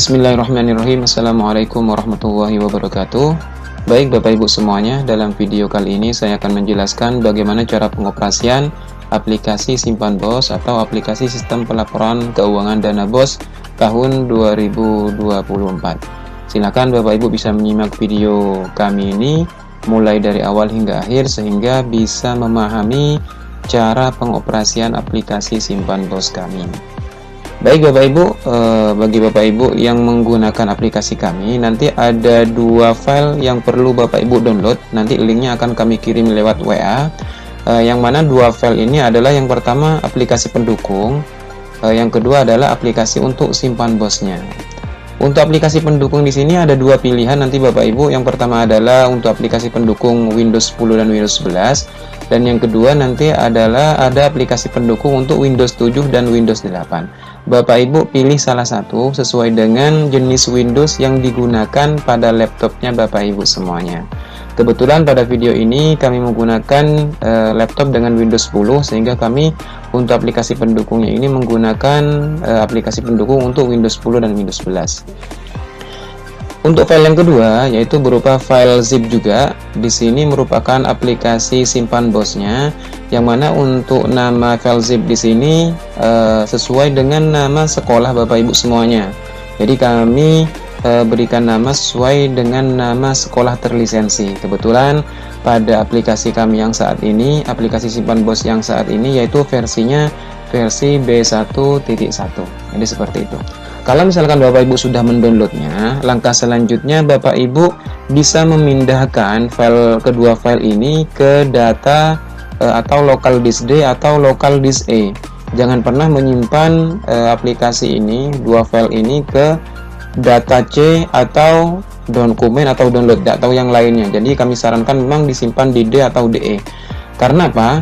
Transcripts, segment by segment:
Bismillahirrahmanirrahim. Assalamualaikum warahmatullahi wabarakatuh. Baik Bapak Ibu semuanya, dalam video kali ini saya akan menjelaskan bagaimana cara pengoperasian aplikasi simpan bos atau aplikasi sistem pelaporan keuangan dana bos tahun 2024. Silakan Bapak Ibu bisa menyimak video kami ini mulai dari awal hingga akhir sehingga bisa memahami cara pengoperasian aplikasi simpan bos kami. Baik Bapak Ibu, bagi Bapak Ibu yang menggunakan aplikasi kami, nanti ada dua file yang perlu Bapak Ibu download. Nanti linknya akan kami kirim lewat WA. Yang mana dua file ini adalah yang pertama aplikasi pendukung, yang kedua adalah aplikasi untuk simpan bosnya. Untuk aplikasi pendukung di sini ada dua pilihan nanti Bapak Ibu. Yang pertama adalah untuk aplikasi pendukung Windows 10 dan Windows 11. Dan yang kedua nanti adalah ada aplikasi pendukung untuk Windows 7 dan Windows 8. Bapak Ibu pilih salah satu sesuai dengan jenis Windows yang digunakan pada laptopnya Bapak Ibu semuanya. Kebetulan pada video ini kami menggunakan laptop dengan Windows 10 sehingga kami untuk aplikasi pendukungnya ini menggunakan aplikasi pendukung untuk Windows 10 dan Windows 11. Untuk file yang kedua yaitu berupa file zip juga. Di sini merupakan aplikasi simpan bosnya, yang mana untuk nama file zip di sini sesuai dengan nama sekolah Bapak Ibu semuanya. Jadi kami berikan nama sesuai dengan nama sekolah terlisensi. Kebetulan pada aplikasi kami yang saat ini, aplikasi simpan bos yang saat ini yaitu versinya versi B1.1. Jadi seperti itu. Kalau misalkan Bapak Ibu sudah mendownloadnya, langkah selanjutnya Bapak Ibu bisa memindahkan kedua file ini ke data atau local disk D atau local disk E. Jangan pernah menyimpan aplikasi ini, dua file ini ke data C atau dokumen atau download atau yang lainnya. Jadi kami sarankan memang disimpan di D atau DE. Karena apa?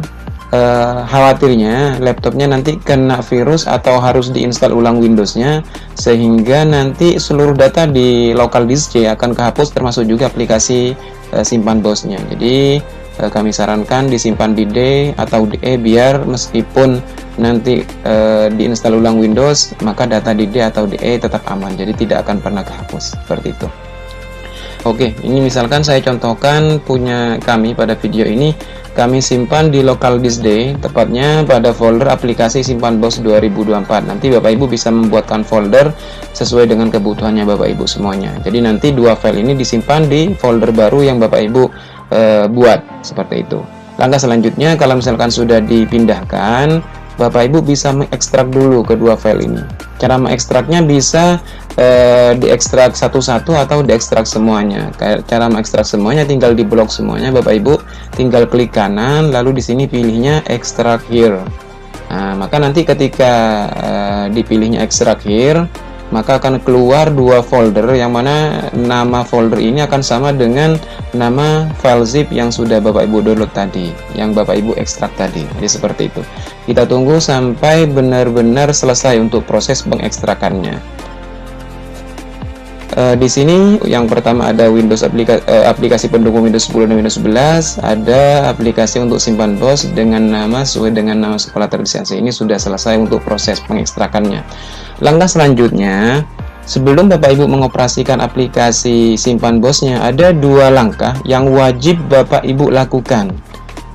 Khawatirnya laptopnya nanti kena virus atau harus diinstal ulang Windowsnya, sehingga nanti seluruh data di local disk C akan kehapus, termasuk juga aplikasi simpan bosnya. Jadi kami sarankan disimpan di D atau DE biar meskipun nanti diinstal ulang Windows, maka data di D atau DE tetap aman, jadi tidak akan pernah kehapus seperti itu. Oke, ini misalkan saya contohkan punya kami pada video ini, kami simpan di local disk D, tepatnya pada folder aplikasi simpan bos 2024. Nanti Bapak Ibu bisa membuatkan folder sesuai dengan kebutuhannya Bapak Ibu semuanya. Jadi nanti dua file ini disimpan di folder baru yang Bapak Ibu buat, seperti itu. Langkah selanjutnya, kalau misalkan sudah dipindahkan, Bapak Ibu bisa mengekstrak dulu kedua file ini. Cara mengekstraknya bisa diekstrak satu-satu atau diekstrak semuanya. Cara mengekstrak semuanya tinggal diblok semuanya Bapak Ibu, tinggal klik kanan lalu di sini pilihnya extract here. Nah, maka nanti ketika dipilihnya extract here, maka akan keluar dua folder yang mana nama folder ini akan sama dengan nama file zip yang sudah Bapak Ibu download tadi, yang Bapak Ibu ekstrak tadi. Jadi seperti itu. Kita tunggu sampai benar-benar selesai untuk proses pengekstrakannya. Di sini yang pertama ada Windows aplikasi pendukung Windows 10 dan Windows 11, ada aplikasi untuk simpan bos dengan nama sesuai dengan nama sekolah terlisensi. Ini sudah selesai untuk proses pengekstrakannya. Langkah selanjutnya, sebelum Bapak Ibu mengoperasikan aplikasi simpan bosnya, ada dua langkah yang wajib Bapak Ibu lakukan.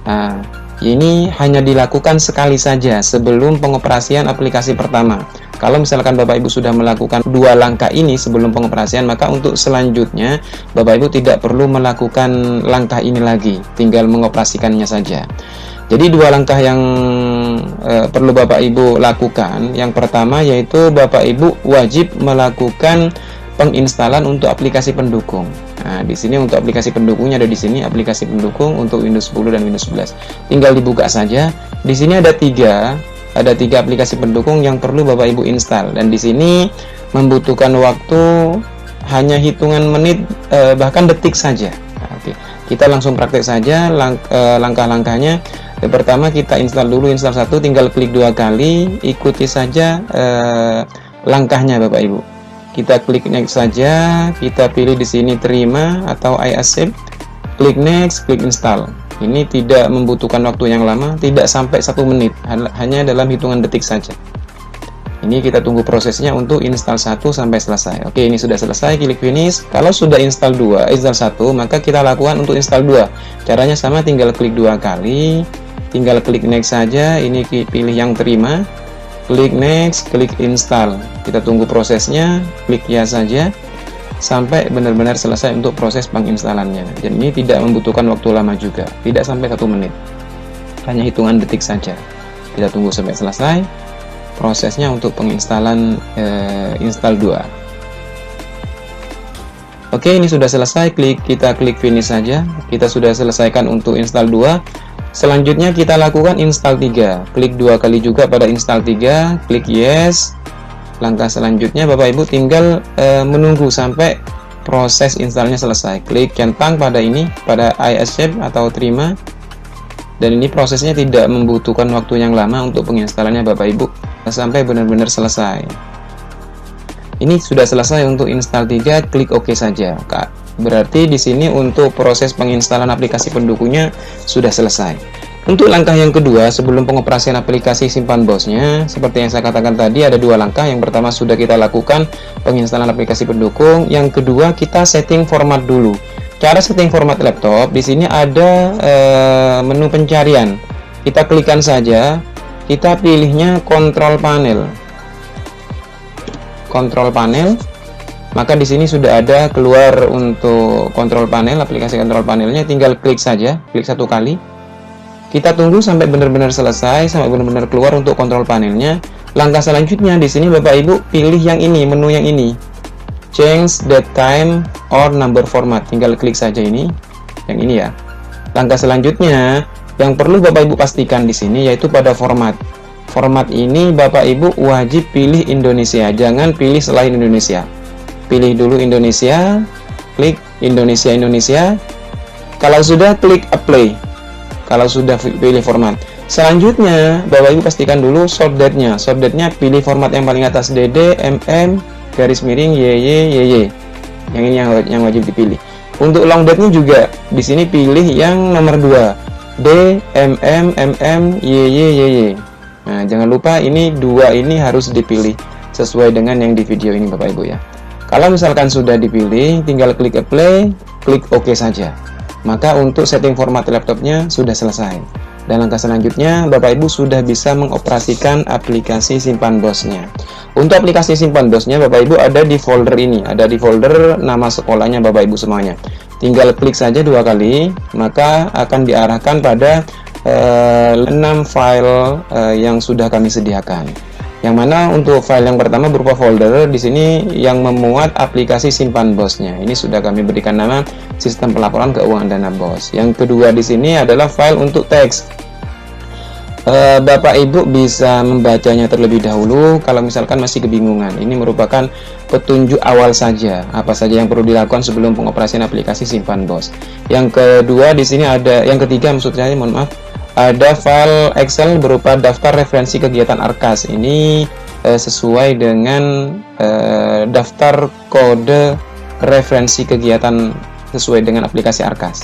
Nah, ini hanya dilakukan sekali saja sebelum pengoperasian aplikasi pertama. Kalau misalkan Bapak Ibu sudah melakukan dua langkah ini sebelum pengoperasian, maka untuk selanjutnya Bapak Ibu tidak perlu melakukan langkah ini lagi, tinggal mengoperasikannya saja. Jadi dua langkah yang perlu Bapak Ibu lakukan. Yang pertama yaitu Bapak Ibu wajib melakukan penginstalan untuk aplikasi pendukung. Nah, di sini untuk aplikasi pendukungnya ada di sini, aplikasi pendukung untuk Windows 10 dan Windows 11. Tinggal dibuka saja. Di sini ada tiga aplikasi pendukung yang perlu Bapak Ibu install, dan di sini membutuhkan waktu hanya hitungan menit bahkan detik saja. Nah, oke. Kita langsung praktek saja langkah-langkahnya. Yang pertama kita install dulu, install satu, tinggal klik dua kali, ikuti saja langkahnya Bapak Ibu. Kita klik next saja, kita pilih di sini terima atau I accept, klik next, klik install. Ini tidak membutuhkan waktu yang lama, tidak sampai 1 menit, hanya dalam hitungan detik saja. Ini kita tunggu prosesnya untuk install 1 sampai selesai. Oke, ini sudah selesai, klik finish. Kalau sudah install 1, maka kita lakukan untuk install 2. Caranya sama, tinggal klik 2 kali. Tinggal klik next saja. Ini pilih yang terima. Klik next, klik install. Kita tunggu prosesnya, klik ya saja sampai benar-benar selesai untuk proses penginstalannya. Dan ini tidak membutuhkan waktu lama juga, tidak sampai 1 menit. Hanya hitungan detik saja. Kita tunggu sampai selesai prosesnya untuk penginstalan install 2. Oke, ini sudah selesai. Kita klik finish saja. Kita sudah selesaikan untuk install 2. Selanjutnya kita lakukan install 3. Klik 2 kali juga pada install 3, klik yes. Langkah selanjutnya Bapak Ibu tinggal menunggu sampai proses installnya selesai. Klik centang pada ini, pada I accept atau terima. Dan ini prosesnya tidak membutuhkan waktu yang lama untuk penginstalannya Bapak Ibu, sampai benar-benar selesai. Ini sudah selesai untuk install 3, klik OK saja. Berarti di sini untuk proses penginstalan aplikasi pendukungnya sudah selesai. Untuk langkah yang kedua, sebelum pengoperasian aplikasi simpan bosnya, seperti yang saya katakan tadi, ada 2 langkah. Yang pertama sudah kita lakukan penginstalan aplikasi pendukung. Yang kedua kita setting format dulu. Cara setting format laptop, di sini ada menu pencarian. Kita klikkan saja, kita pilihnya control panel. Control panel, maka di sini sudah ada keluar untuk control panel, aplikasi control panelnya. Tinggal klik saja, klik 1 kali. Kita tunggu sampai benar-benar selesai, sampai benar-benar keluar untuk control panelnya. Langkah selanjutnya di sini Bapak Ibu pilih yang ini, menu yang ini. Change date time or number format. Tinggal klik saja ini, yang ini ya. Langkah selanjutnya yang perlu Bapak Ibu pastikan di sini yaitu pada format. Format ini Bapak Ibu wajib pilih Indonesia, jangan pilih selain Indonesia. Pilih dulu Indonesia, klik Indonesia. Kalau sudah, klik apply. Kalau sudah pilih format. Selanjutnya Bapak Ibu pastikan dulu short date-nya. Short date-nya pilih format yang paling atas, DD, MM, garis miring YY. Yang ini yang wajib dipilih. Untuk long date-nya juga di sini pilih yang nomor 2, D, MM, YY. Nah, jangan lupa ini 2 ini harus dipilih sesuai dengan yang di video ini Bapak Ibu ya. Kalau misalkan sudah dipilih, tinggal klik apply, klik OK saja. Maka untuk setting format laptopnya sudah selesai. Dan langkah selanjutnya Bapak Ibu sudah bisa mengoperasikan aplikasi simpan bosnya. Untuk aplikasi simpan bosnya Bapak Ibu ada di folder ini, ada di folder nama sekolahnya Bapak Ibu semuanya. Tinggal klik saja 2 kali, maka akan diarahkan pada 6 file yang sudah kami sediakan. Yang mana untuk file yang pertama berupa folder di sini yang memuat aplikasi simpan bosnya. Ini sudah kami berikan nama sistem pelaporan keuangan dana bos. Yang kedua di sini adalah file untuk teks. Bapak Ibu bisa membacanya terlebih dahulu kalau misalkan masih kebingungan. Ini merupakan petunjuk awal saja, apa saja yang perlu dilakukan sebelum pengoperasian aplikasi simpan bos. Yang kedua di sini ada, yang ketiga maksud saya, mohon maaf, ada file Excel berupa daftar referensi kegiatan Arkas. Ini sesuai dengan daftar kode referensi kegiatan sesuai dengan aplikasi Arkas.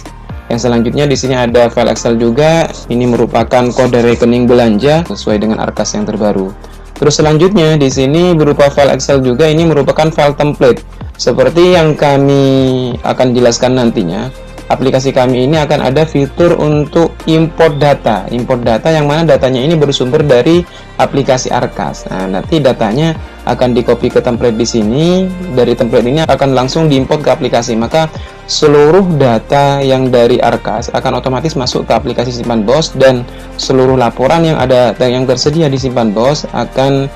Yang selanjutnya di sini ada file Excel juga. Ini merupakan kode rekening belanja sesuai dengan Arkas yang terbaru. Terus selanjutnya di sini berupa file Excel juga. Ini merupakan file template. Seperti yang kami akan jelaskan nantinya, aplikasi kami ini akan ada fitur untuk import data. Import data yang mana datanya ini bersumber dari aplikasi Arkas. Nah, nanti datanya akan di-copy ke template di sini. Dari template ini akan langsung diimport ke aplikasi. Maka seluruh data yang dari Arkas akan otomatis masuk ke aplikasi simpan bos, dan seluruh laporan yang ada yang tersedia di simpan bos akan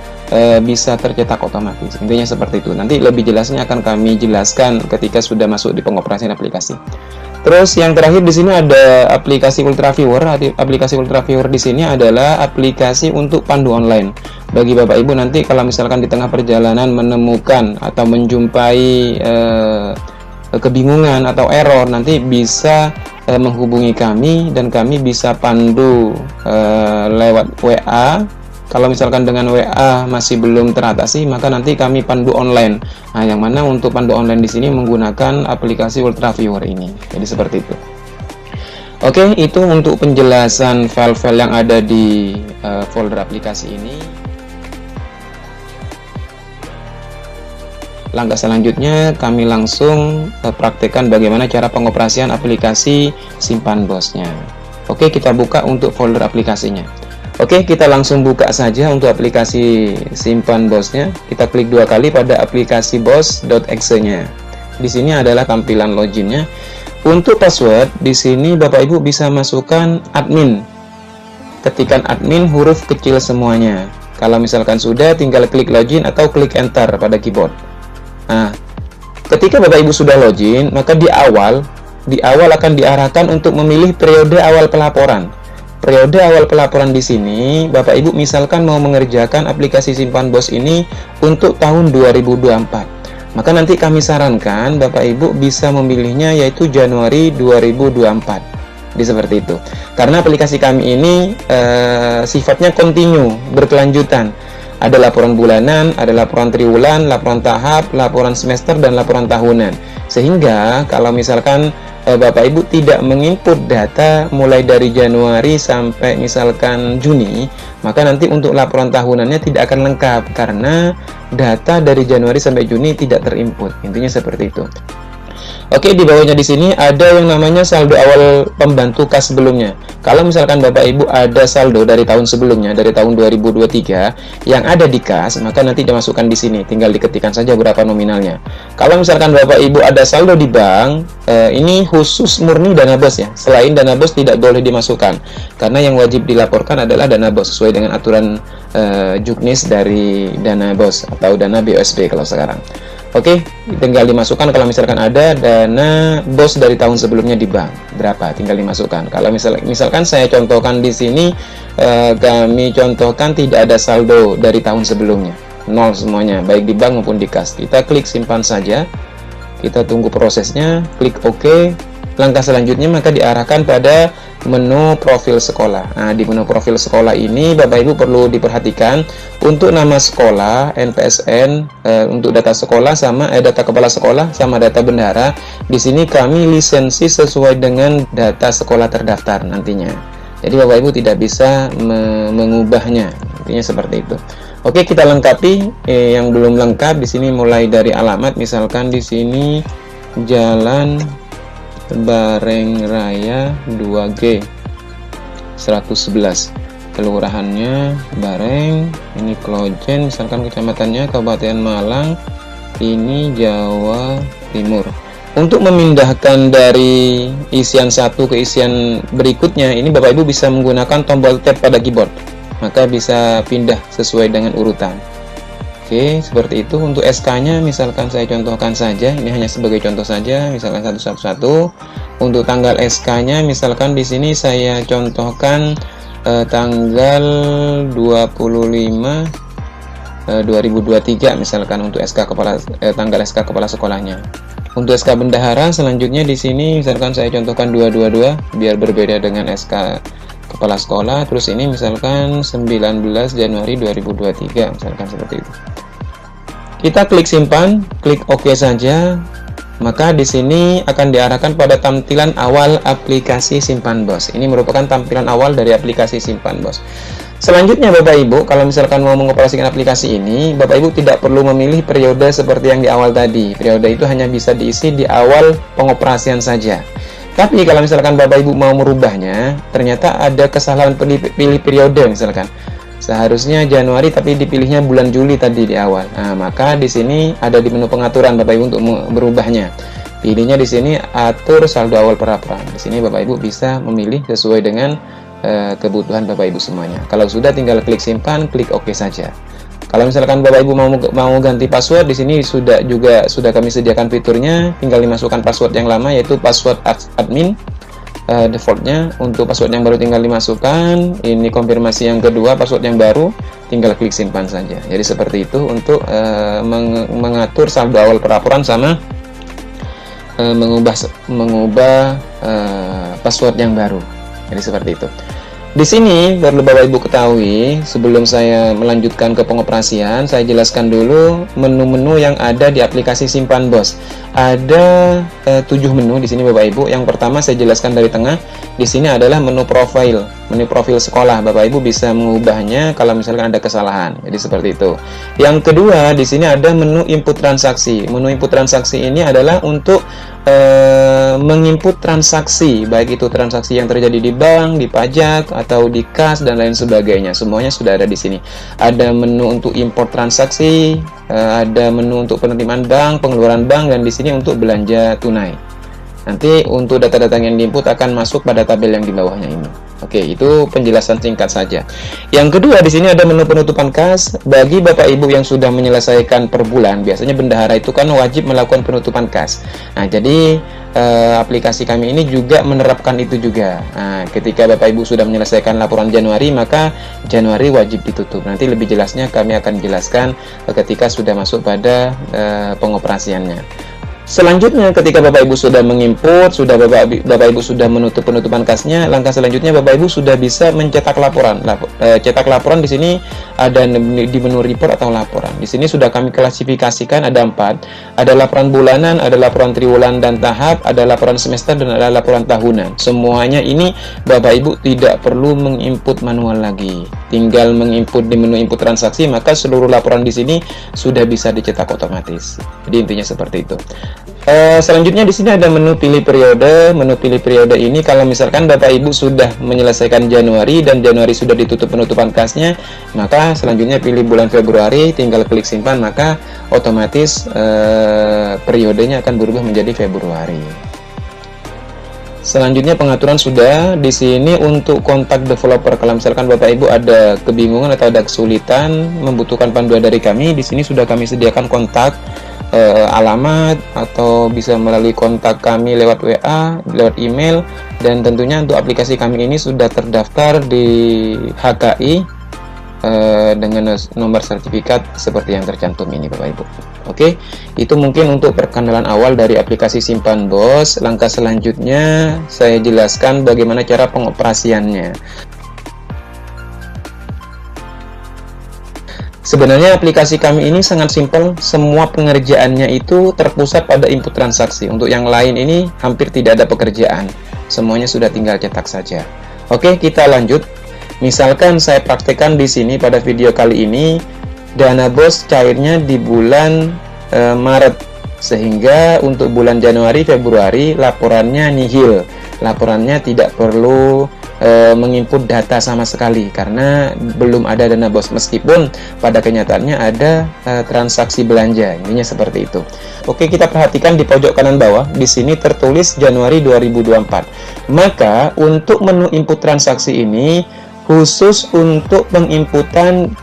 bisa tercetak otomatis. Intinya seperti itu. Nanti lebih jelasnya akan kami jelaskan ketika sudah masuk di pengoperasian aplikasi. Terus yang terakhir di sini ada aplikasi Ultraviewer. Aplikasi Ultraviewer di sini adalah aplikasi untuk pandu online. Bagi Bapak Ibu nanti kalau misalkan di tengah perjalanan menemukan atau menjumpai kebingungan atau error, nanti bisa menghubungi kami dan kami bisa pandu lewat WA. Kalau misalkan dengan WA masih belum teratasi, maka nanti kami pandu online. Nah, yang mana untuk pandu online di sini menggunakan aplikasi Ultraviewer ini. Jadi seperti itu. Oke, itu untuk penjelasan file-file yang ada di folder aplikasi ini. langkah selanjutnya kami langsung praktekkan bagaimana cara pengoperasian aplikasi simpan bosnya. Oke, kita buka untuk folder aplikasinya. Oke, kita langsung buka saja untuk aplikasi simpan bosnya. Kita klik 2 kali pada aplikasi bos.exe-nya. Di sini adalah tampilan loginnya. Untuk password, di sini Bapak Ibu bisa masukkan admin. Ketikkan admin huruf kecil semuanya. Kalau misalkan sudah, tinggal klik login atau klik enter pada keyboard. Nah, ketika Bapak Ibu sudah login, maka di awal akan diarahkan untuk memilih periode awal pelaporan. Periode awal pelaporan di sini, Bapak Ibu misalkan mau mengerjakan aplikasi simpan bos ini untuk tahun 2024. Maka nanti kami sarankan Bapak Ibu bisa memilihnya yaitu Januari 2024. Seperti itu. Karena aplikasi kami ini sifatnya kontinu, berkelanjutan. Ada laporan bulanan, ada laporan triwulan, laporan tahap, laporan semester, dan laporan tahunan. Sehingga kalau misalkan Bapak Ibu tidak menginput data mulai dari Januari sampai misalkan Juni, maka nanti untuk laporan tahunannya tidak akan lengkap karena data dari Januari sampai Juni tidak terinput. Intinya seperti itu. Oke, di bawahnya di sini ada yang namanya saldo awal pembantu kas sebelumnya. Kalau misalkan Bapak Ibu ada saldo dari tahun sebelumnya, dari tahun 2023 yang ada di kas, maka nanti dimasukkan di sini. Tinggal diketikkan saja berapa nominalnya. Kalau misalkan Bapak Ibu ada saldo di bank, ini khusus murni dana bos ya. Selain dana bos tidak boleh dimasukkan. Karena yang wajib dilaporkan adalah dana bos sesuai dengan aturan juknis dari dana bos atau dana BOSB kalau sekarang. Oke, tinggal dimasukkan kalau misalkan ada dana bos dari tahun sebelumnya di bank. Berapa? Tinggal dimasukkan. Kalau misalkan saya contohkan di sini, kami contohkan tidak ada saldo dari tahun sebelumnya. Nol semuanya, baik di bank maupun di kas. Kita klik simpan saja. Kita tunggu prosesnya, klik OK. Langkah selanjutnya maka diarahkan pada menu profil sekolah. Nah, di menu profil sekolah ini Bapak Ibu perlu diperhatikan untuk nama sekolah, NPSN, untuk data sekolah sama data kepala sekolah sama data bendahara. Di sini kami lisensi sesuai dengan data sekolah terdaftar nantinya. Jadi Bapak Ibu tidak bisa mengubahnya. Intinya seperti itu. Oke, kita lengkapi yang belum lengkap di sini mulai dari alamat, misalkan di sini Jalan Bareng Raya 2G 111, kelurahannya Bareng, ini Klojen, misalkan kecamatannya Kabupaten Malang, ini Jawa Timur. Untuk memindahkan dari isian satu ke isian berikutnya, ini Bapak Ibu bisa menggunakan tombol tab pada keyboard, maka bisa pindah sesuai dengan urutan. Oke, seperti itu. Untuk SK-nya misalkan saya contohkan saja, ini hanya sebagai contoh saja, misalkan 111. Untuk tanggal SK-nya misalkan di sini saya contohkan tanggal 25 2023 misalkan untuk SK kepala tanggal SK kepala sekolahnya. Untuk SK bendahara selanjutnya di sini misalkan saya contohkan 222 biar berbeda dengan SK kepala sekolah. Terus ini misalkan 19 Januari 2023 misalkan seperti itu. Kita klik simpan, klik OK saja. Maka di sini akan diarahkan pada tampilan awal aplikasi simpan bos. Ini merupakan tampilan awal dari aplikasi simpan bos. Selanjutnya Bapak Ibu, kalau misalkan mau mengoperasikan aplikasi ini, Bapak Ibu tidak perlu memilih periode seperti yang di awal tadi. Periode itu hanya bisa diisi di awal pengoperasian saja. Tapi kalau misalkan Bapak Ibu mau merubahnya, ternyata ada kesalahan pilih periode misalkan. Seharusnya Januari tapi dipilihnya bulan Juli tadi di awal. Nah, maka di sini ada di menu pengaturan Bapak Ibu untuk merubahnya. Pilihnya di sini atur saldo awal pelaporan. Di sini Bapak Ibu bisa memilih sesuai dengan kebutuhan Bapak Ibu semuanya. Kalau sudah tinggal klik simpan, klik OK saja. Kalau misalkan Bapak Ibu mau ganti password, di sini sudah kami sediakan fiturnya. Tinggal dimasukkan password yang lama yaitu password admin. Defaultnya untuk password yang baru tinggal dimasukkan. Ini konfirmasi yang kedua, password yang baru tinggal klik simpan saja. Jadi seperti itu untuk mengatur saldo awal pelaporan sama mengubah password yang baru. Jadi seperti itu. Di sini perlu Bapak Ibu ketahui, sebelum saya melanjutkan ke pengoperasian, saya jelaskan dulu menu-menu yang ada di aplikasi simpan bos. Ada 7 menu di sini Bapak Ibu. Yang pertama saya jelaskan dari tengah. Di sini adalah menu profile. menu profil sekolah. Bapak Ibu bisa mengubahnya kalau misalkan ada kesalahan. Jadi seperti itu. Yang kedua, di sini ada menu input transaksi. Menu input transaksi ini adalah untuk menginput transaksi, baik itu transaksi yang terjadi di bank, di pajak, atau di kas dan lain sebagainya. Semuanya sudah ada di sini. Ada menu untuk import transaksi, ada menu untuk penerimaan bank, pengeluaran bank, dan di sini untuk belanja tunai. Nanti untuk data-data yang diinput akan masuk pada tabel yang di bawahnya ini. Oke, itu penjelasan singkat saja. Yang kedua, di sini ada menu penutupan kas. Bagi Bapak Ibu yang sudah menyelesaikan per bulan, biasanya bendahara itu kan wajib melakukan penutupan kas. Nah, jadi aplikasi kami ini juga menerapkan itu juga. Nah, ketika Bapak Ibu sudah menyelesaikan laporan Januari, maka Januari wajib ditutup. Nanti lebih jelasnya kami akan jelaskan ketika sudah masuk pada pengoperasiannya. Selanjutnya, ketika Bapak Ibu sudah menginput, sudah Bapak Ibu sudah menutup penutupan kasnya, langkah selanjutnya Bapak Ibu sudah bisa mencetak laporan. Cetak laporan di sini ada di menu report atau laporan. Di sini sudah kami klasifikasikan ada 4. Ada laporan bulanan, ada laporan triwulan dan tahap, ada laporan semester, dan ada laporan tahunan. Semuanya ini Bapak Ibu tidak perlu menginput manual lagi. Tinggal menginput di menu input transaksi, maka seluruh laporan di sini sudah bisa dicetak otomatis. Jadi intinya seperti itu. Selanjutnya di sini ada menu pilih periode. Menu pilih periode ini kalau misalkan Bapak Ibu sudah menyelesaikan Januari dan Januari sudah ditutup penutupan kasnya, maka selanjutnya pilih bulan Februari, tinggal klik simpan, maka otomatis periodenya akan berubah menjadi Februari. Selanjutnya pengaturan sudah. Di sini untuk kontak developer, kalau misalkan Bapak Ibu ada kebingungan atau ada kesulitan membutuhkan panduan dari kami, di sini sudah kami sediakan kontak, alamat, atau bisa melalui kontak kami lewat WA, lewat email, dan tentunya untuk aplikasi kami ini sudah terdaftar di HKI dengan nomor sertifikat seperti yang tercantum ini Bapak Ibu. Oke, itu mungkin untuk perkenalan awal dari aplikasi Simpan Bos. Langkah selanjutnya saya jelaskan bagaimana cara pengoperasiannya. Sebenarnya aplikasi kami ini sangat simpel, semua pengerjaannya itu terpusat pada input transaksi. Untuk yang lain ini hampir tidak ada pekerjaan, semuanya sudah tinggal cetak saja. Oke, kita lanjut. Misalkan saya praktekkan di sini pada video kali ini, dana bos cairnya di bulan Maret, sehingga untuk bulan Januari, Februari laporannya nihil, laporannya tidak perlu menginput data sama sekali karena belum ada dana bos, meskipun pada kenyataannya ada transaksi belanja. Intinya seperti itu. Oke, kita perhatikan di pojok kanan bawah, di sini tertulis Januari 2024. Maka untuk menu input transaksi ini khusus untuk penginputan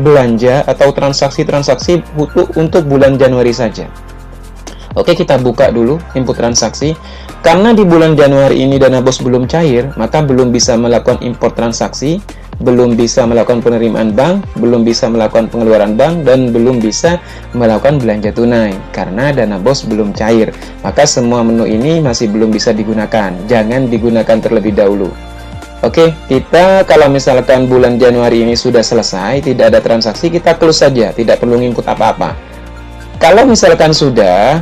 belanja atau transaksi-transaksi untuk bulan Januari saja. Oke, kita buka dulu input transaksi. Karena di bulan Januari ini dana bos belum cair, maka belum bisa melakukan import transaksi, belum bisa melakukan penerimaan bank, belum bisa melakukan pengeluaran bank, dan belum bisa melakukan belanja tunai karena dana bos belum cair. Maka semua menu ini masih belum bisa digunakan. Jangan digunakan terlebih dahulu. Oke, kita kalau misalkan bulan Januari ini sudah selesai, tidak ada transaksi, kita close saja, tidak perlu input apa-apa. Kalau misalkan sudah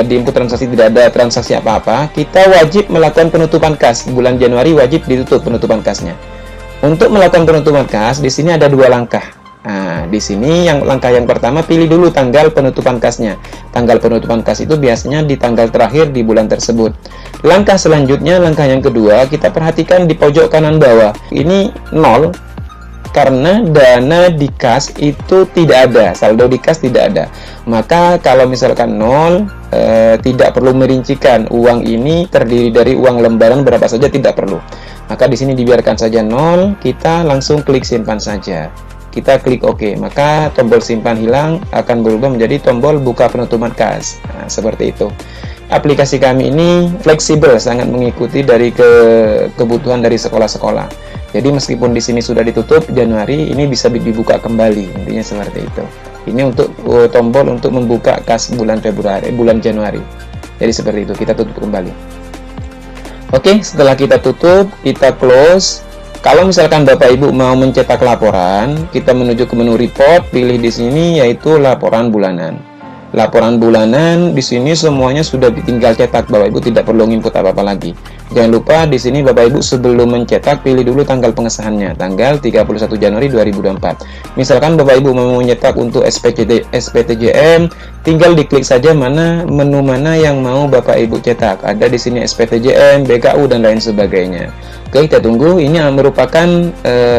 di input transaksi tidak ada transaksi apa-apa, kita wajib melakukan penutupan kas. Bulan Januari wajib ditutup penutupan kasnya. Untuk melakukan penutupan kas, di sini ada 2 langkah. Nah, di sini langkah yang pertama, pilih dulu tanggal penutupan kasnya. Tanggal penutupan kas itu biasanya di tanggal terakhir di bulan tersebut. Langkah selanjutnya, langkah yang kedua, kita perhatikan di pojok kanan bawah. Ini 0. Karena dana di kas itu tidak ada, saldo di kas tidak ada. Maka kalau misalkan 0, tidak perlu merincikan uang ini terdiri dari uang lembaran berapa saja, tidak perlu. Maka di sini dibiarkan saja 0, kita langsung klik simpan saja. Kita klik OK, maka tombol simpan hilang akan berubah menjadi tombol buka penutupan kas. Nah, seperti itu. Aplikasi kami ini fleksibel, sangat mengikuti dari kebutuhan dari sekolah-sekolah. Jadi meskipun di sini sudah ditutup Januari, ini bisa dibuka kembali. Intinya seperti itu. Ini untuk tombol untuk membuka kas bulan Februari, bulan Januari. Jadi seperti itu, kita tutup kembali. Oke, setelah kita tutup, kita close. Kalau misalkan Bapak Ibu mau mencetak laporan, kita menuju ke menu report, pilih di sini yaitu laporan bulanan. Laporan bulanan di sini semuanya sudah tinggal cetak, Bapak Ibu tidak perlu input apa-apa lagi. Jangan lupa di sini Bapak Ibu sebelum mencetak pilih dulu tanggal pengesahannya, tanggal 31 Januari 2024. Misalkan Bapak Ibu mau mencetak untuk SPTJM, tinggal diklik saja menu mana yang mau Bapak Ibu cetak. Ada di sini SPTJM, BKU dan lain sebagainya. Oke, kita tunggu. Ini merupakan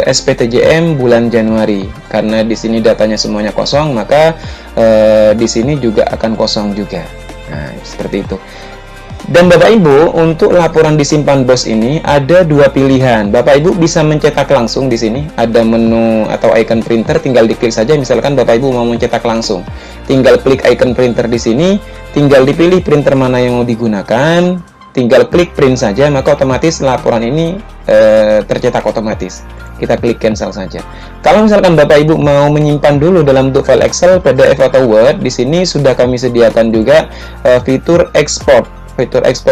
SPTJM bulan Januari. Karena di sini datanya semuanya kosong, maka di sini juga akan kosong juga. Nah, seperti itu. Dan Bapak Ibu, untuk laporan disimpan BOS ini ada dua pilihan. Bapak Ibu bisa mencetak langsung di sini. Ada menu atau icon printer, tinggal diklik saja. Misalkan Bapak Ibu mau mencetak langsung, tinggal klik icon printer di sini, tinggal dipilih printer mana yang mau digunakan, tinggal klik print saja, maka otomatis laporan ini tercetak otomatis. Kita klik cancel saja. Kalau misalkan Bapak Ibu mau menyimpan dulu dalam bentuk file Excel, PDF atau Word, di sini sudah kami sediakan juga fitur export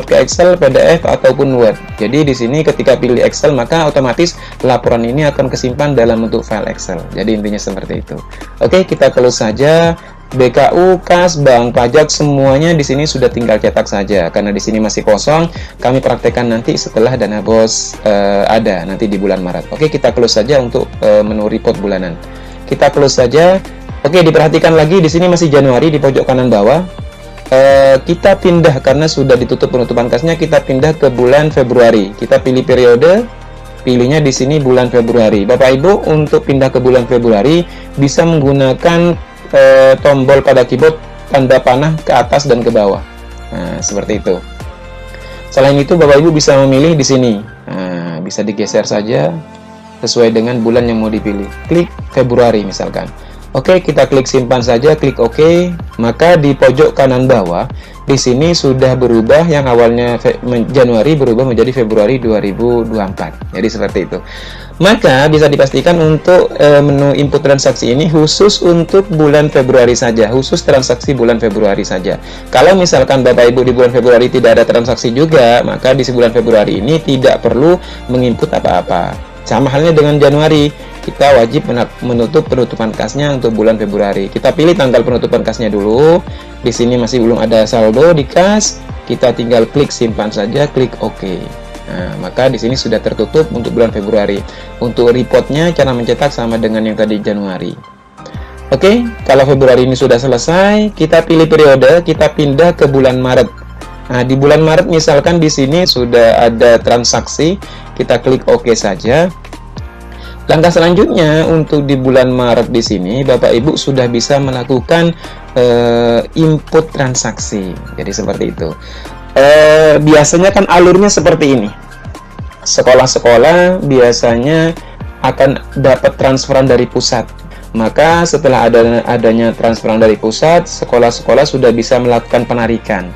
ke Excel, PDF ataupun Word. Jadi di sini ketika pilih Excel maka otomatis laporan ini akan kesimpan dalam bentuk file Excel. Jadi intinya seperti itu. Oke, kita close saja. BKU, Kas, Bank, Pajak semuanya di sini sudah tinggal cetak saja. Karena di sini masih kosong, kami praktekkan nanti setelah dana BOS ada nanti di bulan Maret. Oke, kita close saja untuk menu report bulanan. Kita close saja. Oke, diperhatikan lagi di sini masih Januari di pojok kanan bawah. Kita pindah karena sudah ditutup penutupan kasnya, kita pindah ke bulan Februari. Kita pilih periode, pilihnya di sini bulan Februari. Bapak Ibu untuk pindah ke bulan Februari bisa menggunakan tombol pada keyboard tanda panah ke atas dan ke bawah. Nah, seperti itu. Selain itu Bapak Ibu bisa memilih di sini. Nah, bisa digeser saja sesuai dengan bulan yang mau dipilih. Klik Februari misalkan. Oke, kita klik simpan saja, klik OK. Maka di pojok kanan bawah, di sini sudah berubah yang awalnya Januari berubah menjadi Februari 2024. Jadi seperti itu. Maka bisa dipastikan untuk menu input transaksi ini khusus untuk bulan Februari saja, khusus transaksi bulan Februari saja. Kalau misalkan Bapak Ibu di bulan Februari tidak ada transaksi juga, maka di bulan Februari ini tidak perlu menginput apa-apa. Sama halnya dengan Januari, kita wajib menutup penutupan kasnya untuk bulan Februari. Kita pilih tanggal penutupan kasnya dulu. Di sini masih belum ada saldo di kas. Kita tinggal klik simpan saja, klik OK. Nah, maka di sini sudah tertutup untuk bulan Februari. Untuk reportnya cara mencetak sama dengan yang tadi Januari. Oke, kalau Februari ini sudah selesai, kita pilih periode, kita pindah ke bulan Maret. Nah, di bulan Maret misalkan di sini sudah ada transaksi, kita klik OK saja. Langkah selanjutnya untuk di bulan Maret di sini Bapak Ibu sudah bisa melakukan input transaksi. Jadi seperti itu. Biasanya kan alurnya seperti ini. Sekolah-sekolah biasanya akan dapat transferan dari pusat. Maka setelah adanya transferan dari pusat, sekolah-sekolah sudah bisa melakukan penarikan.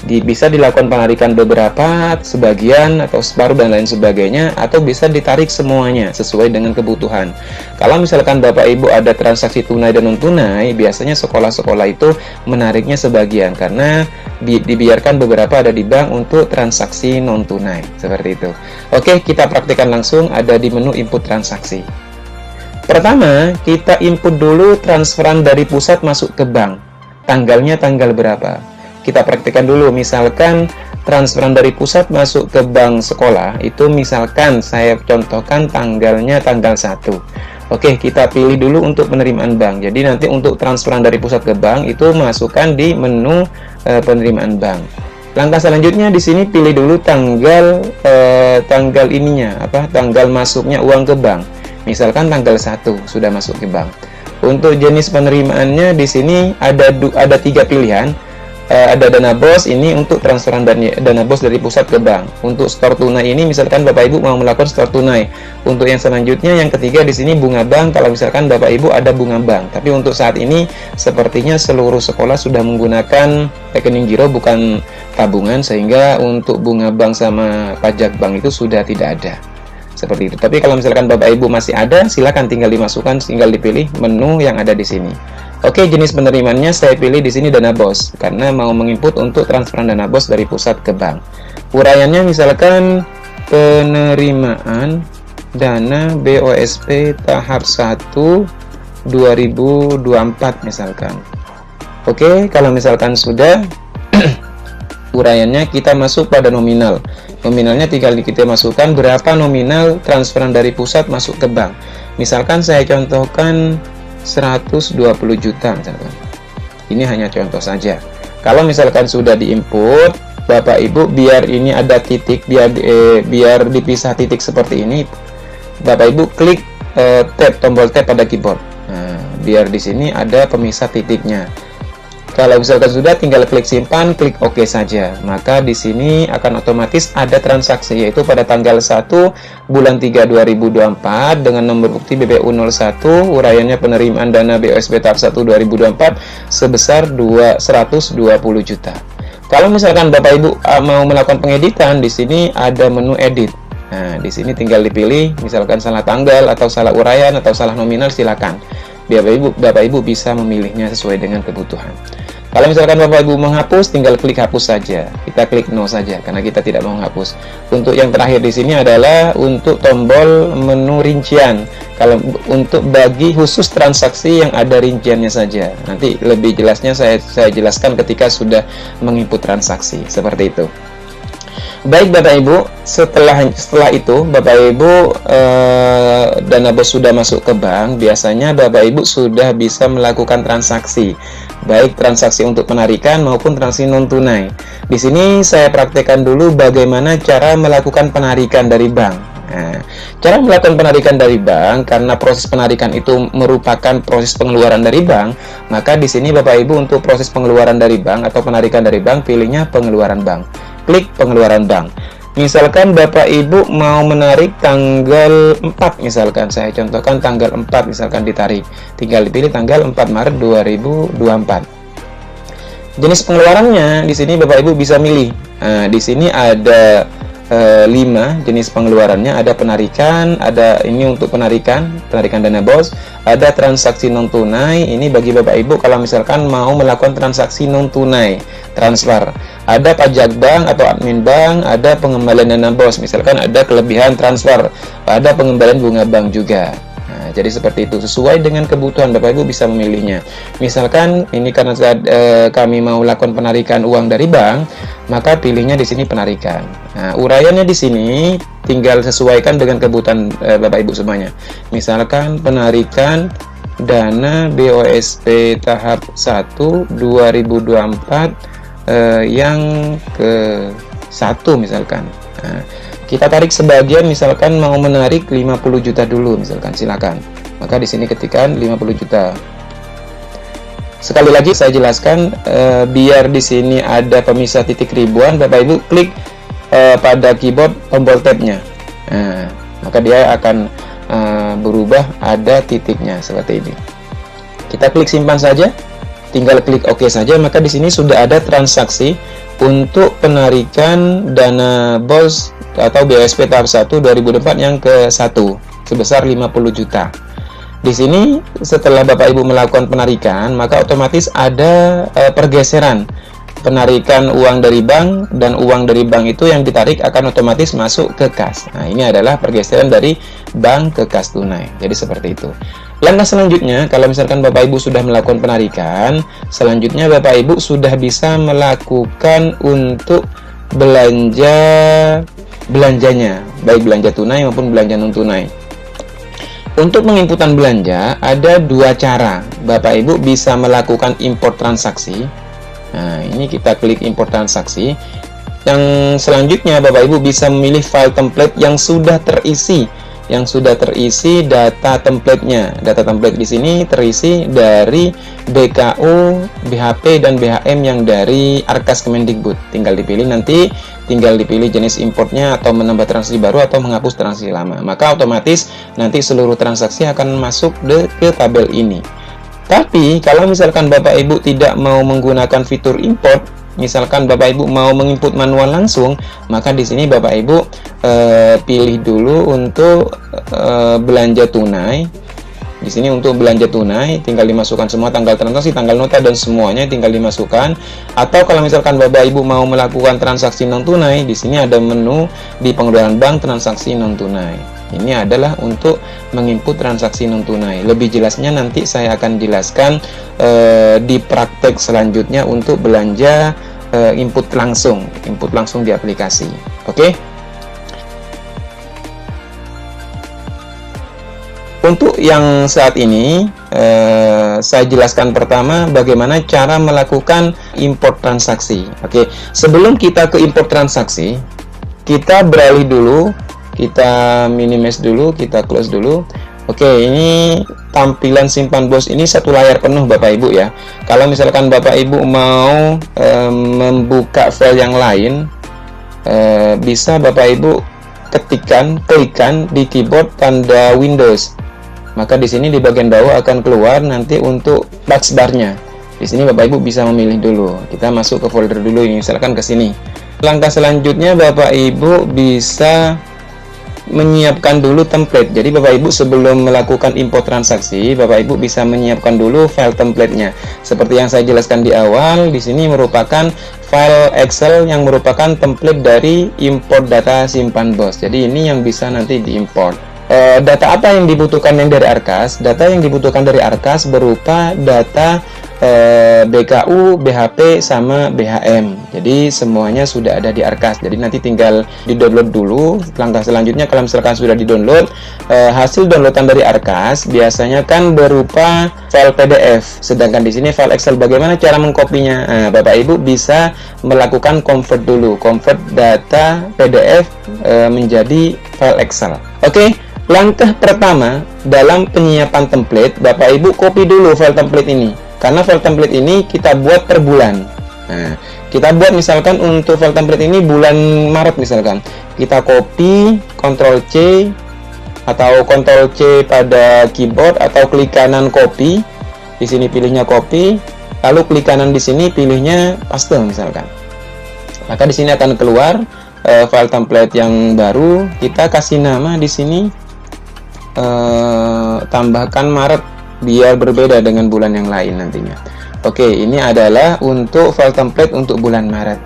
Bisa dilakukan penarikan beberapa, sebagian atau separuh dan lain sebagainya, atau bisa ditarik semuanya sesuai dengan kebutuhan. Kalau misalkan Bapak Ibu ada transaksi tunai dan non tunai, biasanya sekolah-sekolah itu menariknya sebagian karena dibiarkan beberapa ada di bank untuk transaksi non tunai seperti itu. Oke, kita praktikkan langsung. Ada di menu input transaksi. Pertama, kita input dulu transferan dari pusat masuk ke bank. Tanggalnya tanggal berapa? Kita praktikkan dulu, misalkan transferan dari pusat masuk ke bank sekolah, itu misalkan saya contohkan tanggalnya tanggal 1. Oke, kita pilih dulu untuk penerimaan bank. Jadi nanti untuk transferan dari pusat ke bank, itu masukkan di menu penerimaan bank. Langkah selanjutnya di sini pilih dulu tanggal tanggal masuknya uang ke bank. Misalkan tanggal 1 sudah masuk ke bank. Untuk jenis penerimaannya di sini ada 3 pilihan. Ada dana BOS, ini untuk transferan dana BOS dari pusat ke bank. Untuk store tunai ini misalkan Bapak Ibu mau melakukan store tunai. Untuk yang selanjutnya yang ketiga di sini bunga bank, kalau misalkan Bapak Ibu ada bunga bank. Tapi untuk saat ini sepertinya seluruh sekolah sudah menggunakan rekening giro bukan tabungan, sehingga untuk bunga bank sama pajak bank itu sudah tidak ada. Seperti itu. Tapi kalau misalkan Bapak Ibu masih ada, silakan tinggal dimasukkan, tinggal dipilih menu yang ada di sini. Oke, jenis penerimaannya saya pilih di sini dana BOS karena mau menginput untuk transferan dana BOS dari pusat ke bank. Uraiannya misalkan penerimaan dana BOSP tahap 1 2024 misalkan. Oke, kalau misalkan sudah uraiannya kita masuk pada nominal. Nominalnya tinggal kita masukkan berapa nominal transferan dari pusat masuk ke bank. Misalkan saya contohkan 120 juta misalkan. Ini hanya contoh saja. Kalau misalkan sudah diinput, Bapak Ibu biar ini ada titik, biar dipisah titik seperti ini, Bapak Ibu klik tombol tab pada keyboard. Nah, biar di sini ada pemisah titiknya. Kalau misalkan sudah, tinggal klik simpan, klik OK saja. Maka di sini akan otomatis ada transaksi, yaitu pada tanggal 1 bulan 3 2024 dengan nomor bukti BPU 01, uraiannya penerimaan dana BOSP tahap 1 2024 sebesar 120 juta. Kalau misalkan Bapak Ibu mau melakukan pengeditan, di sini ada menu edit. Nah, di sini tinggal dipilih, misalkan salah tanggal atau salah uraian atau salah nominal, silakan. Bapak Ibu bisa memilihnya sesuai dengan kebutuhan. Kalau misalkan Bapak Ibu menghapus, tinggal klik hapus saja. Kita klik no saja karena kita tidak mau menghapus. Untuk yang terakhir di sini adalah untuk tombol menu rincian. Kalau untuk bagi khusus transaksi yang ada rinciannya saja. Nanti lebih jelasnya saya jelaskan ketika sudah menginput transaksi seperti itu. Baik Bapak Ibu, setelah itu Bapak Ibu dana BOS sudah masuk ke bank, biasanya Bapak Ibu sudah bisa melakukan transaksi, baik transaksi untuk penarikan maupun transaksi non tunai. Di sini saya praktekkan dulu bagaimana cara melakukan penarikan dari bank. Nah, cara melakukan penarikan dari bank, karena proses penarikan itu merupakan proses pengeluaran dari bank, maka di sini Bapak Ibu untuk proses pengeluaran dari bank atau penarikan dari bank, pilihnya pengeluaran bank. Klik pengeluaran bank. Misalkan Bapak Ibu mau menarik tanggal 4, misalkan saya contohkan tanggal 4 misalkan ditarik. Tinggal dipilih tanggal 4 Maret 2024. Jenis pengeluarannya di sini Bapak Ibu bisa milih. Nah, di sini ada 5 jenis pengeluarannya, ada penarikan, ada ini untuk penarikan dana BOS, ada transaksi non tunai, ini bagi Bapak Ibu kalau misalkan mau melakukan transaksi non tunai, transfer, ada pajak bank atau admin bank, ada pengembalian dana BOS, misalkan ada kelebihan transfer, ada pengembalian bunga bank juga. Nah, jadi seperti itu, sesuai dengan kebutuhan Bapak Ibu bisa memilihnya. Misalkan ini karena kami mau melakukan penarikan uang dari bank, maka pilihnya di sini penarikan. Nah, uraiannya di sini tinggal sesuaikan dengan kebutuhan Bapak Ibu semuanya. Misalkan penarikan dana BOSP tahap 1 2024 yang ke-1 misalkan. Nah, kita tarik sebagian, misalkan mau menarik 50 juta dulu misalkan, silakan. Maka di sini ketikkan 50 juta. Sekali lagi saya jelaskan, biar di sini ada pemisah titik ribuan, Bapak Ibu klik pada keyboard tombol tab-nya. Nah, maka dia akan berubah ada titiknya seperti ini. Kita klik simpan saja, tinggal klik OK saja, maka di sini sudah ada transaksi untuk penarikan dana BOS atau BOSP tahap 1 2024 yang ke-1 sebesar 50 juta. Di sini setelah Bapak Ibu melakukan penarikan, maka otomatis ada pergeseran penarikan uang dari bank, dan uang dari bank itu yang ditarik akan otomatis masuk ke kas. Nah, ini adalah pergeseran dari bank ke kas tunai. Jadi seperti itu. Langkah selanjutnya, kalau misalkan Bapak Ibu sudah melakukan penarikan, selanjutnya Bapak Ibu sudah bisa melakukan untuk belanjanya, baik belanja tunai maupun belanja non tunai. Untuk penginputan belanja ada dua cara. Bapak Ibu bisa melakukan import transaksi. Nah, ini kita klik import transaksi. Yang selanjutnya Bapak Ibu bisa memilih file template yang sudah terisi data template-nya. Data template di sini terisi dari BKU, BHP, dan BHM yang dari Arkas Kemendikbud. Tinggal dipilih jenis importnya, atau menambah transaksi baru atau menghapus transaksi lama. Maka otomatis nanti seluruh transaksi akan masuk ke tabel ini. Tapi kalau misalkan Bapak Ibu tidak mau menggunakan fitur import, misalkan Bapak Ibu mau menginput manual langsung, maka di sini Bapak Ibu pilih dulu untuk belanja tunai. Di sini untuk belanja tunai tinggal dimasukkan semua tanggal transaksi, tanggal nota, dan semuanya tinggal dimasukkan. Atau kalau misalkan Bapak Ibu mau melakukan transaksi non tunai, di sini ada menu di pengeluaran bank transaksi non tunai. Ini adalah untuk menginput transaksi non tunai. Lebih jelasnya nanti saya akan jelaskan di praktek selanjutnya untuk belanja input langsung di aplikasi. Oke? Untuk yang saat ini saya jelaskan pertama bagaimana cara melakukan import transaksi. Oke, sebelum kita ke import transaksi, kita beralih dulu, kita minimize dulu, kita close dulu. Oke, ini tampilan simpan bos ini satu layar penuh Bapak Ibu ya. Kalau misalkan Bapak Ibu mau membuka file yang lain, bisa Bapak Ibu klikkan di keyboard tanda Windows. Maka di sini di bagian bawah akan keluar nanti untuk taskbar-nya. Di sini Bapak Ibu bisa memilih dulu. Kita masuk ke folder dulu, misalkan ke sini. Langkah selanjutnya Bapak Ibu bisa menyiapkan dulu template. Jadi Bapak Ibu sebelum melakukan import transaksi, Bapak Ibu bisa menyiapkan dulu file template-nya. Seperti yang saya jelaskan di awal, di sini merupakan file Excel yang merupakan template dari import data simpan bos. Jadi ini yang bisa nanti diimport. Data apa yang dibutuhkan yang dari Arkas? Data yang dibutuhkan dari Arkas berupa data BKU, BHP, sama BHM. Jadi semuanya sudah ada di Arkas. Jadi nanti tinggal di-download dulu. Langkah selanjutnya kalau misalkan sudah di-download, hasil downloadan dari Arkas biasanya kan berupa file PDF. Sedangkan di sini file Excel. Bagaimana cara mengkopinya? Nah, Bapak Ibu bisa melakukan convert dulu, convert data PDF menjadi file Excel. Oke. Langkah pertama dalam penyiapan template, Bapak Ibu copy dulu file template ini. Karena file template ini kita buat per bulan. Nah, kita buat misalkan untuk file template ini bulan Maret misalkan. Kita copy, Ctrl C atau Ctrl C pada keyboard atau klik kanan copy. Di sini pilihnya copy, lalu klik kanan di sini pilihnya paste misalkan. Maka di sini akan keluar file template yang baru. Kita kasih nama di sini. Tambahkan Maret biar berbeda dengan bulan yang lain nantinya. Oke, ini adalah untuk file template untuk bulan Maret.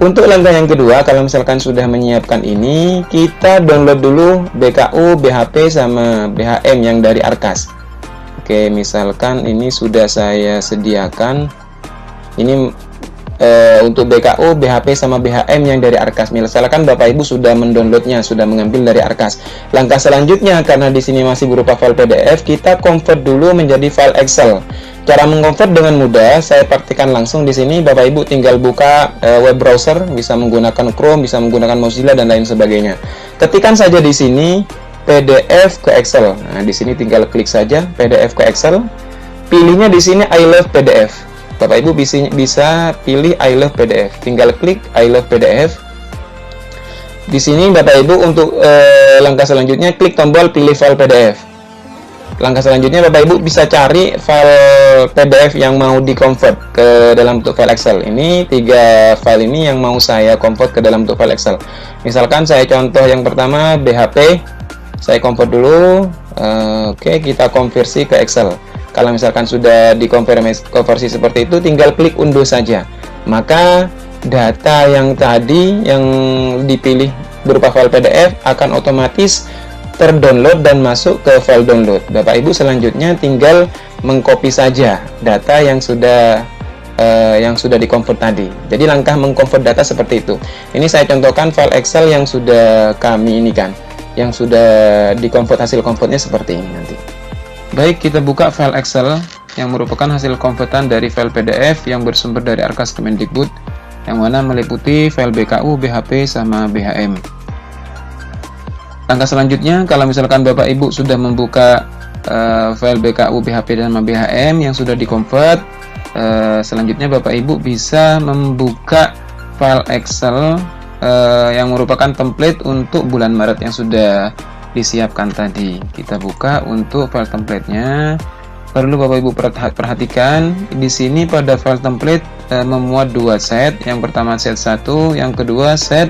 Untuk langkah yang kedua, kalau misalkan sudah menyiapkan ini, kita download dulu BKU, BHP, sama BHM yang dari Arkas. Oke, misalkan ini sudah saya sediakan. Ini untuk BKU, BHP, sama BHM yang dari Arkas. Misalkan Bapak Ibu sudah mendownloadnya, sudah mengambil dari Arkas. Langkah selanjutnya, karena di sini masih berupa file PDF, kita convert dulu menjadi file Excel. Cara mengkonvert dengan mudah, saya praktikkan langsung di sini. Bapak Ibu tinggal buka web browser, bisa menggunakan Chrome, bisa menggunakan Mozilla dan lain sebagainya. Ketikkan saja di sini PDF ke Excel. Nah, di sini tinggal klik saja PDF ke Excel. Pilihnya di sini I love PDF. Bapak Ibu bisa pilih I love PDF. Tinggal klik I love PDF. Di sini Bapak Ibu untuk langkah selanjutnya klik tombol pilih file PDF. Langkah selanjutnya Bapak Ibu bisa cari file PDF yang mau di-convert ke dalam bentuk file Excel. Ini 3 file ini yang mau saya convert ke dalam bentuk file Excel. Misalkan saya contoh yang pertama BHP. Saya convert dulu. Oke, kita konversi ke Excel. Kalau misalkan sudah dikonversi seperti itu, tinggal klik unduh saja. Maka data yang tadi yang dipilih berupa file PDF akan otomatis terdownload dan masuk ke file download. Bapak Ibu selanjutnya tinggal mengcopy saja data yang sudah di-convert tadi. Jadi langkah mengconvert data seperti itu. Ini saya contohkan file Excel yang sudah kami ini kan, yang sudah di-convert, hasil convertnya seperti ini nanti. Baik, kita buka file Excel yang merupakan hasil konvertan dari file PDF yang bersumber dari Arkas Kemendikbud, yang mana meliputi file BKU, BHP, sama BHM. Langkah selanjutnya, kalau misalkan Bapak Ibu sudah membuka file BKU, BHP, dan BHM yang sudah di-convert, selanjutnya Bapak Ibu bisa membuka file Excel yang merupakan template untuk bulan Maret yang sudah disiapkan tadi. Kita buka untuk file template-nya. Perlu Bapak Ibu perhatikan di sini pada file template memuat 2 set. Yang pertama set 1, yang kedua set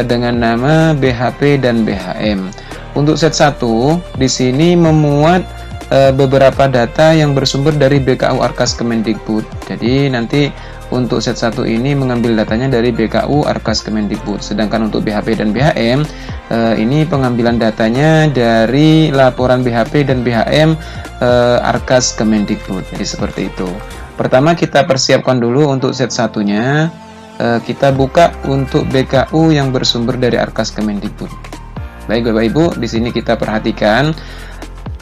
dengan nama BHP dan BHM. Untuk set 1 di sini memuat beberapa data yang bersumber dari BKU Arkas Kemendikbud. Jadi nanti untuk set 1 ini mengambil datanya dari BKU Arkas Kemendikbud. Sedangkan untuk BHP dan BHM ini pengambilan datanya dari laporan BHP dan BHM Arkas Kemendikbud. Jadi seperti itu. Pertama kita persiapkan dulu untuk set 1-nya. Kita buka untuk BKU yang bersumber dari Arkas Kemendikbud. Baik Bapak Ibu, di sini kita perhatikan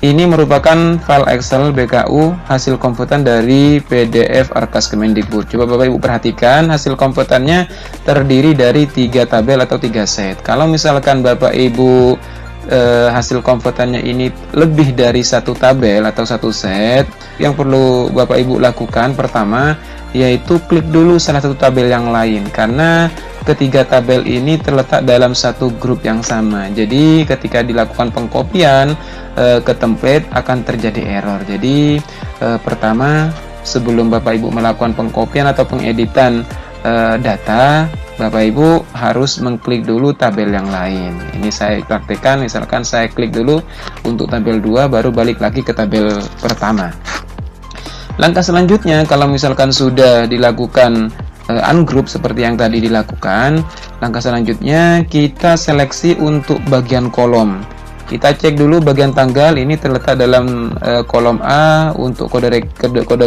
Ini merupakan file Excel BKU hasil komputan dari PDF Arkas Kemendikbud. Coba Bapak Ibu perhatikan, hasil komputannya terdiri dari 3 tabel atau 3 set. Kalau misalkan Bapak Ibu hasil komputannya ini lebih dari 1 tabel atau 1 set, yang perlu Bapak Ibu lakukan pertama yaitu klik dulu salah satu tabel yang lain, karena ketiga tabel ini terletak dalam satu grup yang sama. Jadi ketika dilakukan pengkopian ke template akan terjadi error. Jadi pertama, sebelum Bapak Ibu melakukan pengkopian atau pengeditan data, Bapak Ibu harus mengklik dulu tabel yang lain. Ini saya praktekkan, misalkan saya klik dulu untuk tabel 2, baru balik lagi ke tabel pertama. Langkah selanjutnya, kalau misalkan sudah dilakukan ungroup seperti yang tadi dilakukan, langkah selanjutnya kita seleksi untuk bagian kolom. Kita cek dulu bagian tanggal, ini terletak dalam kolom A. Untuk kode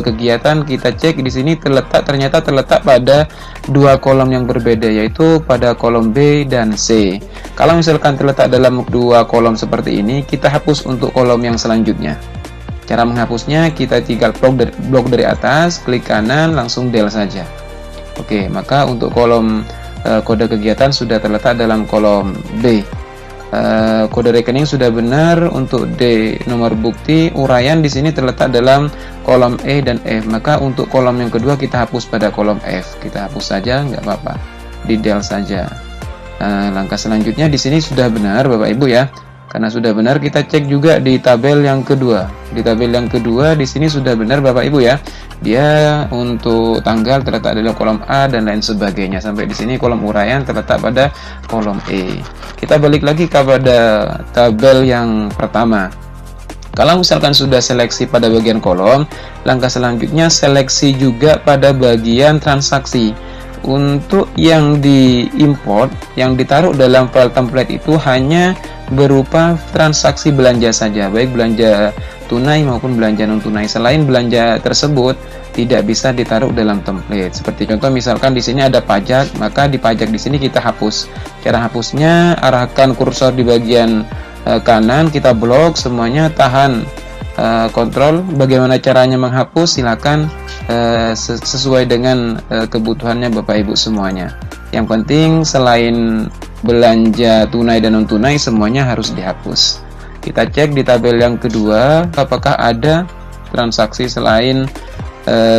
kegiatan kita cek di sini ternyata terletak pada 2 kolom yang berbeda, yaitu pada kolom B dan C. Kalau misalkan terletak dalam 2 kolom seperti ini, kita hapus untuk kolom yang selanjutnya. Cara menghapusnya, kita tinggal blok dari atas, klik kanan, langsung del saja. Oke, maka untuk kolom kode kegiatan sudah terletak dalam kolom B. Kode rekening sudah benar. Untuk D, nomor bukti uraian di sini terletak dalam kolom E dan F. Maka untuk kolom yang kedua kita hapus pada kolom F. Kita hapus saja, nggak apa-apa, di del saja. Langkah selanjutnya di sini sudah benar Bapak Ibu ya. Karena sudah benar, kita cek juga di tabel yang kedua. Di tabel yang kedua di sini sudah benar Bapak Ibu ya. Dia untuk tanggal terletak dalam kolom A dan lain sebagainya. Sampai di sini kolom uraian terletak pada kolom E. Kita balik lagi kepada tabel yang pertama. Kalau misalkan sudah seleksi pada bagian kolom, langkah selanjutnya seleksi juga pada bagian transaksi. Untuk yang diimport, yang ditaruh dalam file template itu hanya berupa transaksi belanja saja, baik belanja tunai maupun belanja non tunai. Selain belanja tersebut tidak bisa ditaruh dalam template. Seperti contoh misalkan di sini ada pajak, maka di pajak di sini kita hapus. Cara hapusnya, arahkan kursor di bagian kanan, kita blok semuanya, tahan kontrol. Bagaimana caranya menghapus? Silakan sesuai dengan kebutuhannya Bapak Ibu semuanya. Yang penting selain belanja tunai dan non tunai semuanya harus dihapus. Kita cek di tabel yang kedua apakah ada transaksi selain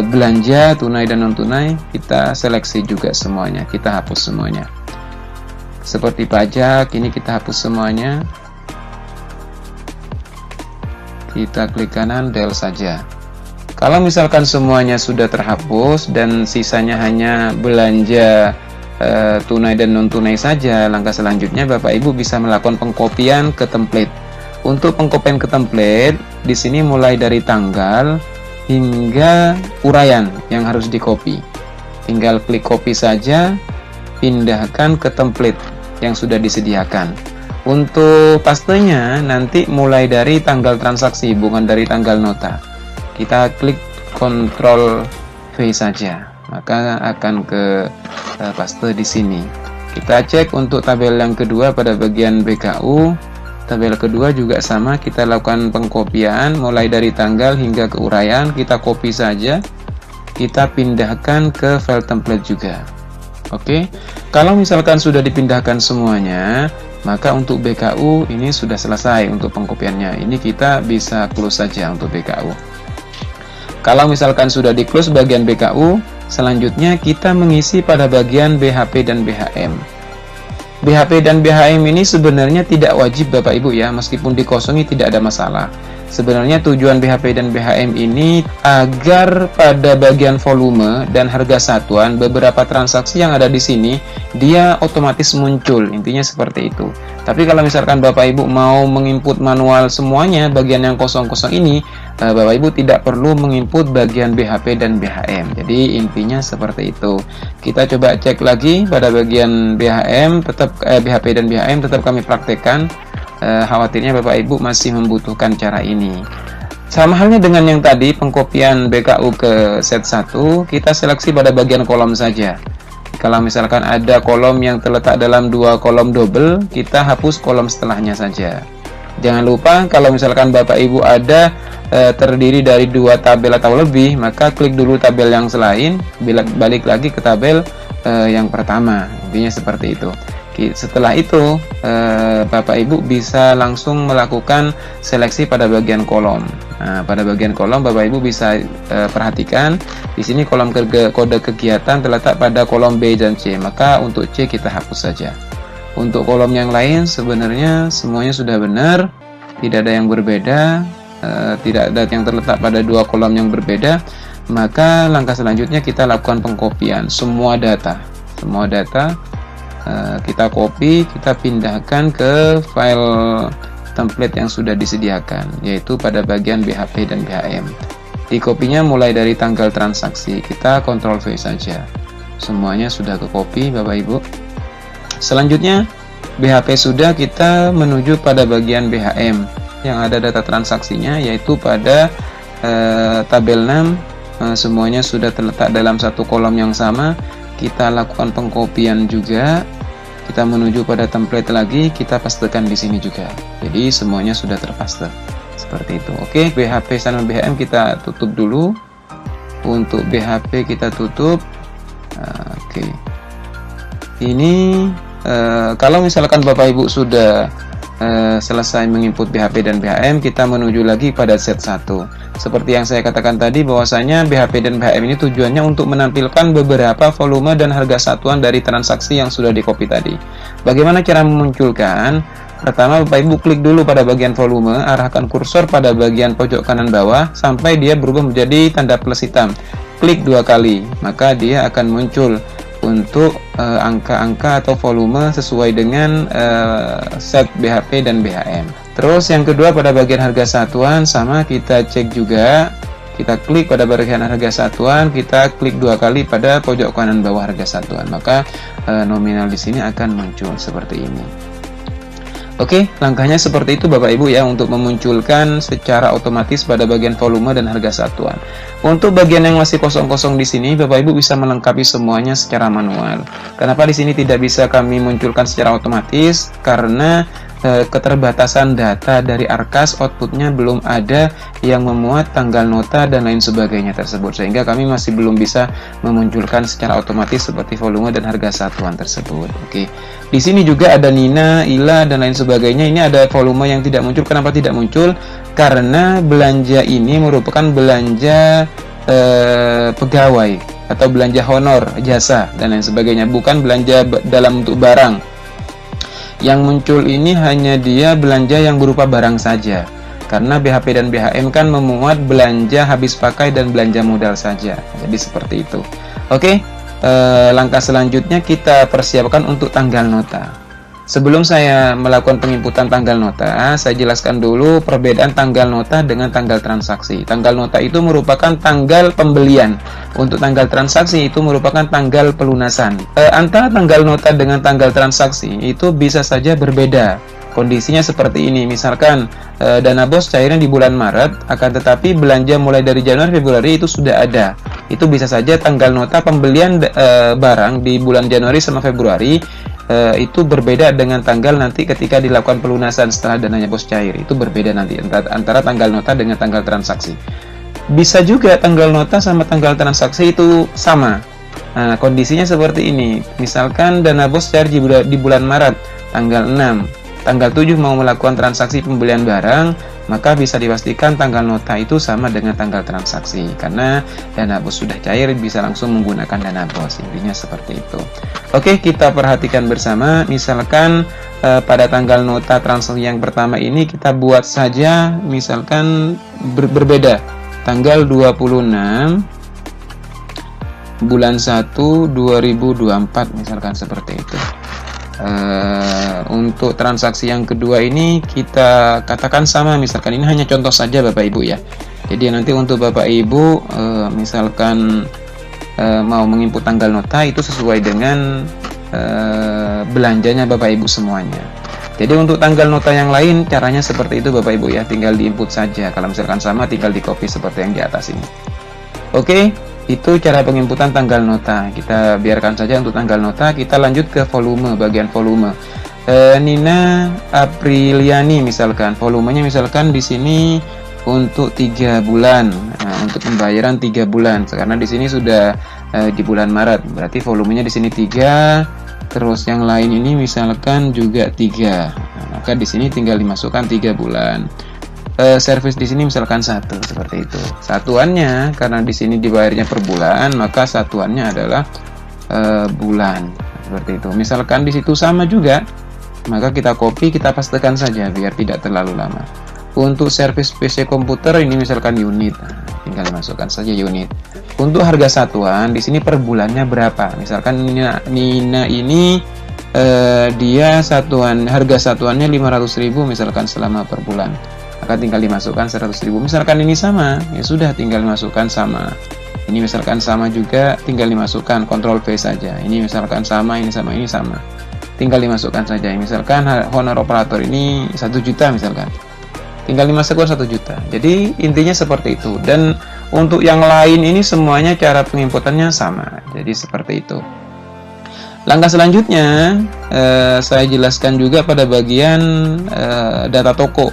belanja tunai dan non tunai. Kita seleksi juga semuanya, kita hapus semuanya. Seperti pajak, ini kita hapus semuanya. Kita klik kanan, del saja. Kalau misalkan semuanya sudah terhapus dan sisanya hanya belanja tunai dan non tunai saja, langkah selanjutnya Bapak Ibu bisa melakukan pengkopian ke template. Untuk pengkopian ke template, di sini mulai dari tanggal hingga uraian yang harus di-copy. Tinggal klik copy saja, pindahkan ke template yang sudah disediakan. Untuk pastenya nanti mulai dari tanggal transaksi, bukan dari tanggal nota. Kita klik Ctrl V saja, maka akan ke paste di sini. Kita cek untuk tabel yang kedua pada bagian BKU. Tabel kedua juga sama, kita lakukan pengkopian mulai dari tanggal hingga ke uraian. Kita copy saja, kita pindahkan ke file template juga. Oke, kalau misalkan sudah dipindahkan semuanya, maka untuk BKU ini sudah selesai untuk pengkopiannya. Ini kita bisa close saja untuk BKU. Kalau misalkan sudah di close bagian BKU, selanjutnya kita mengisi pada bagian BHP dan BHM. BHP dan BHM ini sebenarnya tidak wajib Bapak Ibu ya, meskipun dikosongi tidak ada masalah. Sebenarnya tujuan BHP dan BHM ini agar pada bagian volume dan harga satuan beberapa transaksi yang ada di sini dia otomatis muncul, intinya seperti itu. Tapi kalau misalkan Bapak Ibu mau menginput manual semuanya bagian yang kosong-kosong ini, Bapak Ibu tidak perlu menginput bagian BHP dan BHM. Jadi intinya seperti itu. Kita coba cek lagi pada bagian BHM, tetap BHP dan BHM tetap kami praktekkan. Khawatirnya Bapak Ibu masih membutuhkan cara ini. Sama halnya dengan yang tadi, pengkopian BKU ke set 1, kita seleksi pada bagian kolom saja. Kalau misalkan ada kolom yang terletak dalam 2 kolom double, kita hapus kolom setelahnya saja. Jangan lupa kalau misalkan Bapak Ibu ada terdiri dari 2 tabel atau lebih, maka klik dulu tabel yang selain, balik lagi ke tabel yang pertama. Intinya seperti itu. Setelah itu Bapak Ibu bisa langsung melakukan seleksi pada bagian kolom. Nah, pada bagian kolom Bapak Ibu bisa perhatikan di sini kolom kode kegiatan terletak pada kolom B dan C. Maka untuk C kita hapus saja. Untuk kolom yang lain sebenarnya semuanya sudah benar, tidak ada yang berbeda, tidak ada yang terletak pada 2 kolom yang berbeda. Maka langkah selanjutnya kita lakukan pengkopian semua data. Kita copy, kita pindahkan ke file template yang sudah disediakan, yaitu pada bagian BHP dan BHM. Di kopinya mulai dari tanggal transaksi, kita Ctrl V saja. Semuanya sudah ke copy Bapak Ibu. Selanjutnya BHP sudah, kita menuju pada bagian BHM yang ada data transaksinya, yaitu pada tabel 6. Semuanya sudah terletak dalam satu kolom yang sama. Kita lakukan pengkopian juga, kita menuju pada template lagi, kita pastekan di sini juga. Jadi semuanya sudah terpaste seperti itu. Oke, BHP sama BHM kita tutup dulu. Untuk BHP kita tutup. Oke, ini kalau misalkan Bapak Ibu sudah selesai menginput BHP dan BHM, kita menuju lagi pada set 1. Seperti yang saya katakan tadi, bahwasanya BHP dan BHM ini tujuannya untuk menampilkan beberapa volume dan harga satuan dari transaksi yang sudah di-copy tadi. Bagaimana cara memunculkan? Pertama, Bapak Ibu klik dulu pada bagian volume, arahkan kursor pada bagian pojok kanan bawah sampai dia berubah menjadi tanda plus hitam. Klik 2 kali, maka dia akan muncul untuk angka-angka atau volume sesuai dengan set BHP dan BHM. Terus yang kedua, pada bagian harga satuan sama kita cek juga. Kita klik pada bagian harga satuan, kita klik 2 kali pada pojok kanan bawah harga satuan, maka nominal di sini akan muncul seperti ini. Oke, langkahnya seperti itu Bapak Ibu ya, untuk memunculkan secara otomatis pada bagian volume dan harga satuan. Untuk bagian yang masih kosong-kosong di sini, Bapak Ibu bisa melengkapi semuanya secara manual. Kenapa di sini tidak bisa kami munculkan secara otomatis? Karena keterbatasan data dari Arkas, outputnya belum ada yang memuat tanggal nota dan lain sebagainya tersebut, sehingga kami masih belum bisa memunculkan secara otomatis seperti volume dan harga satuan tersebut. Oke, di sini juga ada Nina, Ila dan lain sebagainya. Ini ada volume yang tidak muncul. Kenapa tidak muncul? Karena belanja ini merupakan belanja pegawai atau belanja honor, jasa dan lain sebagainya, bukan belanja dalam bentuk barang. Yang muncul ini hanya dia belanja yang berupa barang saja, karena BHP dan BHM kan memuat belanja habis pakai dan belanja modal saja. Jadi seperti itu. Oke, langkah selanjutnya kita persiapkan untuk tanggal nota. Sebelum saya melakukan penginputan tanggal nota, saya jelaskan dulu perbedaan tanggal nota dengan tanggal transaksi. Tanggal nota itu merupakan tanggal pembelian. Untuk tanggal transaksi itu merupakan tanggal pelunasan. Antara tanggal nota dengan tanggal transaksi itu bisa saja berbeda. Kondisinya seperti ini, misalkan dana bos cairnya di bulan Maret, akan tetapi belanja mulai dari Januari Februari itu sudah ada. Itu bisa saja tanggal nota pembelian barang di bulan Januari sama Februari itu berbeda dengan tanggal nanti ketika dilakukan pelunasan setelah dananya bos cair. Itu berbeda nanti antara tanggal nota dengan tanggal transaksi. Bisa juga tanggal nota sama tanggal transaksi itu sama. Nah, kondisinya seperti ini. Misalkan dana bos cair di bulan Maret tanggal 6, tanggal 7 mau melakukan transaksi pembelian barang, maka bisa dipastikan tanggal nota itu sama dengan tanggal transaksi, karena dana bos sudah cair bisa langsung menggunakan dana bos. Intinya seperti itu. Oke, kita perhatikan bersama. Misalkan pada tanggal nota transaksi yang pertama ini kita buat saja misalkan berbeda, tanggal 26 bulan 1 2024 misalkan seperti itu. Untuk transaksi yang kedua ini kita katakan sama, misalkan ini hanya contoh saja Bapak Ibu ya. Jadi nanti untuk Bapak Ibu misalkan mau menginput tanggal nota itu sesuai dengan belanjanya Bapak Ibu semuanya. Jadi untuk tanggal nota yang lain caranya seperti itu Bapak Ibu ya, tinggal diinput saja. Kalau misalkan sama tinggal di copy seperti yang di atas ini. Oke, itu cara penginputan tanggal nota. Kita biarkan saja untuk tanggal nota. Kita lanjut ke volume, bagian volume. Nina Apriliani misalkan, volumenya misalkan di sini untuk 3 bulan. Nah, untuk pembayaran 3 bulan. Karena di sini sudah di bulan Maret, berarti volumenya di sini 3, terus yang lain ini misalkan juga 3. Nah, maka di sini tinggal dimasukkan 3 bulan. Service di sini misalkan 1, seperti itu. Satuannya karena di sini dibayarnya per bulan, maka satuannya adalah bulan, seperti itu. Misalkan di situ sama juga, maka kita copy, kita pastekan saja biar tidak terlalu lama. Untuk service PC komputer ini misalkan unit, tinggal dimasukkan saja unit. Untuk harga satuan di sini per bulannya berapa? Misalkan Nina ini dia harga satuannya 500.000 misalkan selama per bulan. Maka tinggal dimasukkan 100.000. Misalkan ini sama, ya sudah tinggal dimasukkan sama. Ini misalkan sama juga, tinggal dimasukkan Ctrl V saja. Ini misalkan sama, ini sama, ini sama. Tinggal dimasukkan saja. Misalkan honor operator ini 1 juta misalkan. Tinggal dimasukkan 1 juta. Jadi intinya seperti itu. Dan untuk yang lain ini semuanya cara penginputannya sama. Jadi seperti itu. Langkah selanjutnya saya jelaskan juga pada bagian data toko.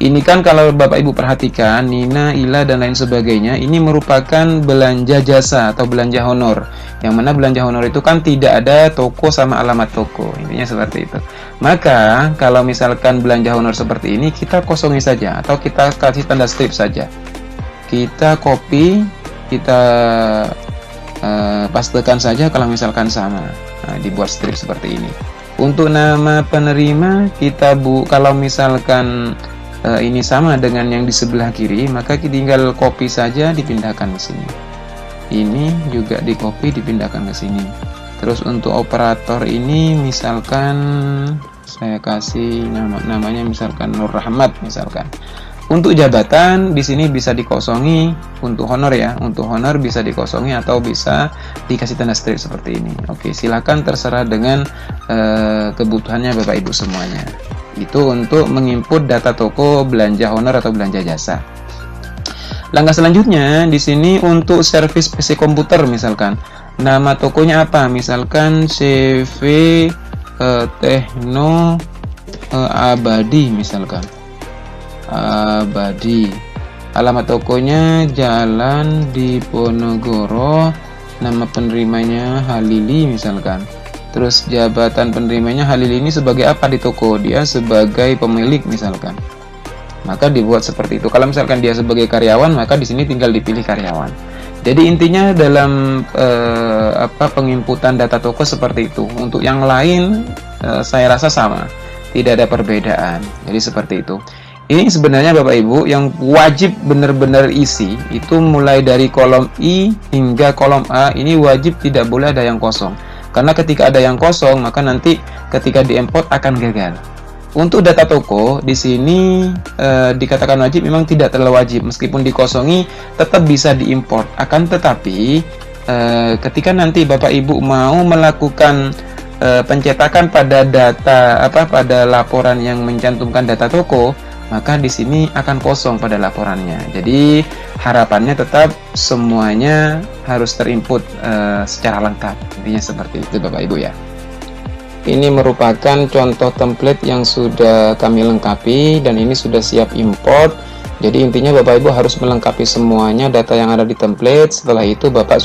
Ini kan kalau Bapak Ibu perhatikan, Nina, Ila, dan lain sebagainya, ini merupakan belanja jasa atau belanja honor. Yang mana belanja honor itu kan tidak ada toko sama alamat toko. Intinya seperti itu. Maka, kalau misalkan belanja honor seperti ini, kita kosongi saja. Atau kita kasih tanda strip saja. Kita copy, kita pastekan saja kalau misalkan sama. Nah, dibuat strip seperti ini. Untuk nama penerima, kita kalau misalkan ini sama dengan yang di sebelah kiri, maka kita tinggal copy saja, dipindahkan ke sini. Ini juga di copy, dipindahkan ke sini. Terus untuk operator ini misalkan saya kasih namanya misalkan Nur Rahmat misalkan. Untuk jabatan di sini bisa dikosongi untuk honor ya. Untuk honor bisa dikosongi atau bisa dikasih tanda strip seperti ini. Oke, silakan terserah dengan kebutuhannya Bapak Ibu semuanya. Itu untuk menginput data toko belanja honor atau belanja jasa. Langkah selanjutnya di sini untuk servis PC komputer misalkan. Nama tokonya apa? Misalkan CV Tekno Abadi misalkan. Abadi. Alamat tokonya Jalan Diponegoro. Nama penerimanya Halili misalkan. Terus jabatan penerimanya Halil ini sebagai apa di toko? Dia sebagai pemilik misalkan. Maka dibuat seperti itu. Kalau misalkan dia sebagai karyawan, maka di sini tinggal dipilih karyawan. Jadi intinya dalam penginputan data toko seperti itu. Untuk yang lain saya rasa sama, tidak ada perbedaan. Jadi seperti itu. Ini sebenarnya Bapak Ibu yang wajib benar-benar isi itu mulai dari kolom I hingga kolom A ini wajib tidak boleh ada yang kosong. Karena ketika ada yang kosong, maka nanti ketika diimport akan gagal. Untuk data toko, di sini dikatakan wajib, memang tidak terlalu wajib. Meskipun dikosongi, tetap bisa diimport. Akan tetapi, ketika nanti Bapak Ibu mau melakukan pencetakan pada pada laporan yang mencantumkan data toko, maka di sini akan kosong pada laporannya. Jadi harapannya tetap semuanya harus terinput secara lengkap. Intinya seperti itu Bapak Ibu ya. Ini merupakan contoh template yang sudah kami lengkapi dan ini sudah siap import. Jadi intinya Bapak Ibu harus melengkapi semuanya data yang ada di template. Setelah itu Bapak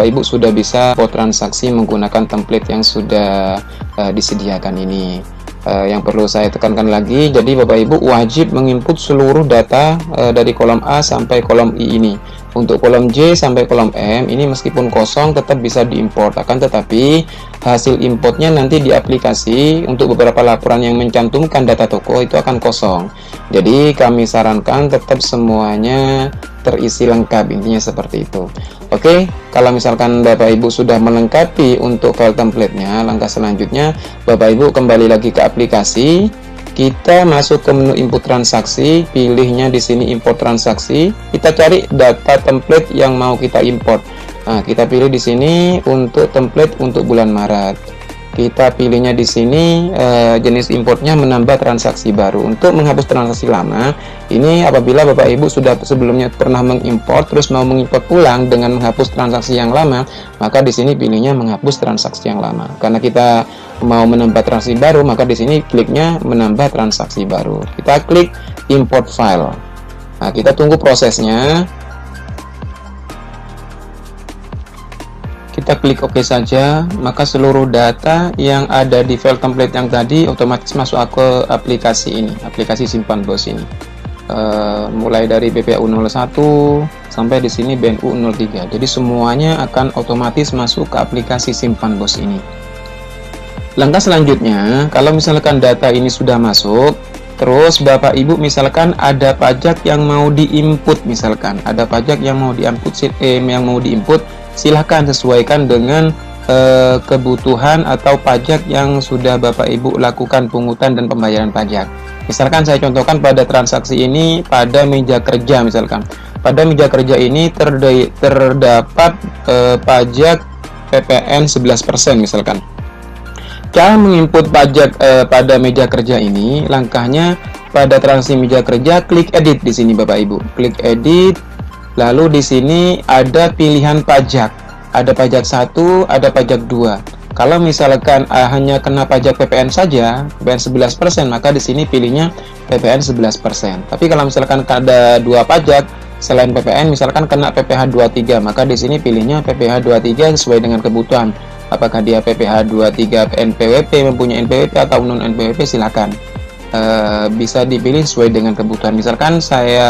Ibu sudah bisa import transaksi menggunakan template yang sudah disediakan ini. Yang perlu saya tekankan lagi, jadi Bapak Ibu wajib menginput seluruh data dari kolom A sampai kolom I ini. Untuk kolom J sampai kolom M ini meskipun kosong tetap bisa diimport, akan tetapi hasil importnya nanti di aplikasi untuk beberapa laporan yang mencantumkan data toko itu akan kosong. Jadi kami sarankan tetap semuanya terisi lengkap, intinya seperti itu. Oke, kalau misalkan Bapak Ibu sudah melengkapi untuk file templatenya, langkah selanjutnya Bapak Ibu kembali lagi ke aplikasi. Kita masuk ke menu input transaksi, pilihnya di sini import transaksi. Kita cari data template yang mau kita import. Nah, kita pilih di sini untuk template untuk bulan Maret. Kita pilihnya di sini jenis importnya menambah transaksi baru. Untuk menghapus transaksi lama, ini apabila Bapak Ibu sudah sebelumnya pernah mengimport terus mau mengimport ulang dengan menghapus transaksi yang lama, maka di sini pilihnya menghapus transaksi yang lama. Karena kita mau menambah transaksi baru, maka di sini kliknya menambah transaksi baru. Kita klik import file. Nah, kita tunggu prosesnya. Kita klik OK saja, maka seluruh data yang ada di file template yang tadi otomatis masuk ke aplikasi ini, aplikasi simpan bos ini. Mulai dari BPAU 01 sampai di sini BNU 03. Jadi semuanya akan otomatis masuk ke aplikasi simpan bos ini. Langkah selanjutnya, kalau misalkan data ini sudah masuk, terus Bapak Ibu misalkan ada pajak yang mau diinput, misalkan ada pajak yang mau diinput, silahkan sesuaikan dengan kebutuhan atau pajak yang sudah Bapak Ibu lakukan pungutan dan pembayaran pajak. Misalkan saya contohkan pada transaksi ini pada meja kerja, misalkan pada meja kerja ini terdapat pajak PPN 11% misalkan. Cara menginput pajak pada meja kerja ini, langkahnya pada transaksi meja kerja klik edit di sini Bapak Ibu. Klik edit, lalu di sini ada pilihan pajak. Ada pajak 1, ada pajak 2. Kalau misalkan hanya kena pajak PPN saja, PPN 11%, maka di sini pilihnya PPN 11%. Tapi kalau misalkan ada dua pajak selain PPN, misalkan kena PPh 23, maka di sini pilihnya PPh 23 sesuai dengan kebutuhan. Apakah dia PPh 23 NPWP, mempunyai NPWP atau non NPWP, silakan. Bisa dipilih sesuai dengan kebutuhan. Misalkan saya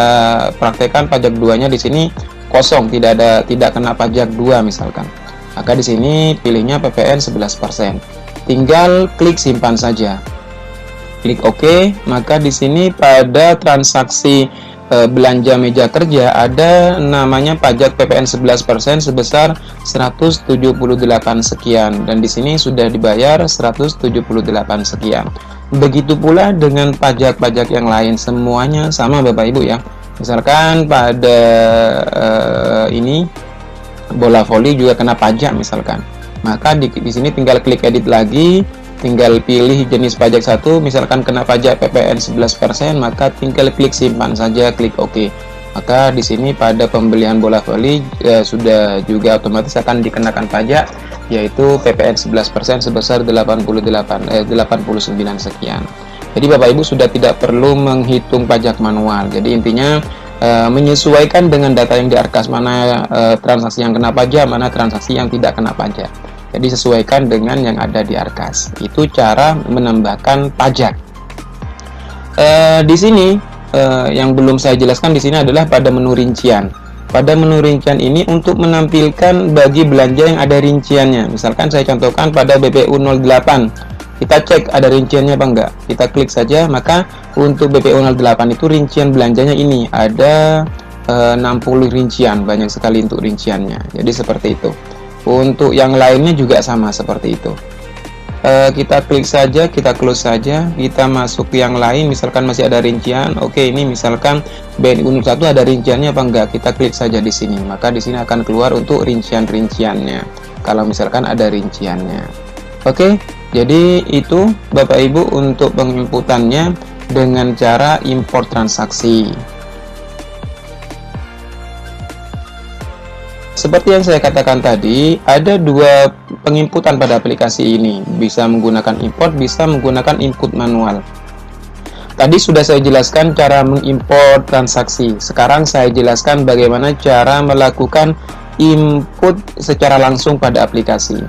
praktekkan pajak 2-nya di sini kosong, tidak kena pajak 2 misalkan. Maka di sini pilihnya PPN 11%. Tinggal klik simpan saja. Klik OK, maka di sini pada transaksi belanja meja kerja ada namanya pajak PPN 11% sebesar 178 sekian, dan di sini sudah dibayar 178 sekian. Begitu pula dengan pajak-pajak yang lain, semuanya sama Bapak Ibu ya. Misalkan pada ini bola voli juga kena pajak misalkan, maka di sini tinggal klik edit lagi, tinggal pilih jenis pajak 1, misalkan kena pajak PPN 11%, maka tinggal klik simpan saja, klik OK. Maka di sini pada pembelian bola voli sudah juga otomatis akan dikenakan pajak, yaitu PPN 11% sebesar 89 sekian. Jadi Bapak Ibu sudah tidak perlu menghitung pajak manual. Jadi intinya menyesuaikan dengan data yang di Arkas, mana transaksi yang kena pajak, mana transaksi yang tidak kena pajak. Jadi sesuaikan dengan yang ada di Arkas. Itu cara menambahkan pajak. Di sini yang belum saya jelaskan di sini adalah pada menu rincian. Pada menu rincian ini untuk menampilkan bagi belanja yang ada rinciannya. Misalkan saya contohkan pada BPU 08. Kita cek ada rinciannya apa enggak. Kita klik saja, maka untuk BPU 08 itu rincian belanjanya ini ada 60 rincian, banyak sekali untuk rinciannya. Jadi seperti itu. Untuk yang lainnya juga sama seperti itu. Kita klik saja, kita close saja, kita masuk ke yang lain, misalkan masih ada rincian. Oke, ini misalkan BNU 1 ada rinciannya apa enggak, kita klik saja di sini, maka di sini akan keluar untuk rincian-rinciannya kalau misalkan ada rinciannya. Oke, jadi itu Bapak Ibu untuk penginputannya dengan cara import transaksi. Seperti yang saya katakan tadi, ada dua penginputan pada aplikasi ini. Bisa menggunakan import, bisa menggunakan input manual. Tadi sudah saya jelaskan cara mengimport transaksi. Sekarang saya jelaskan bagaimana cara melakukan input secara langsung pada aplikasi.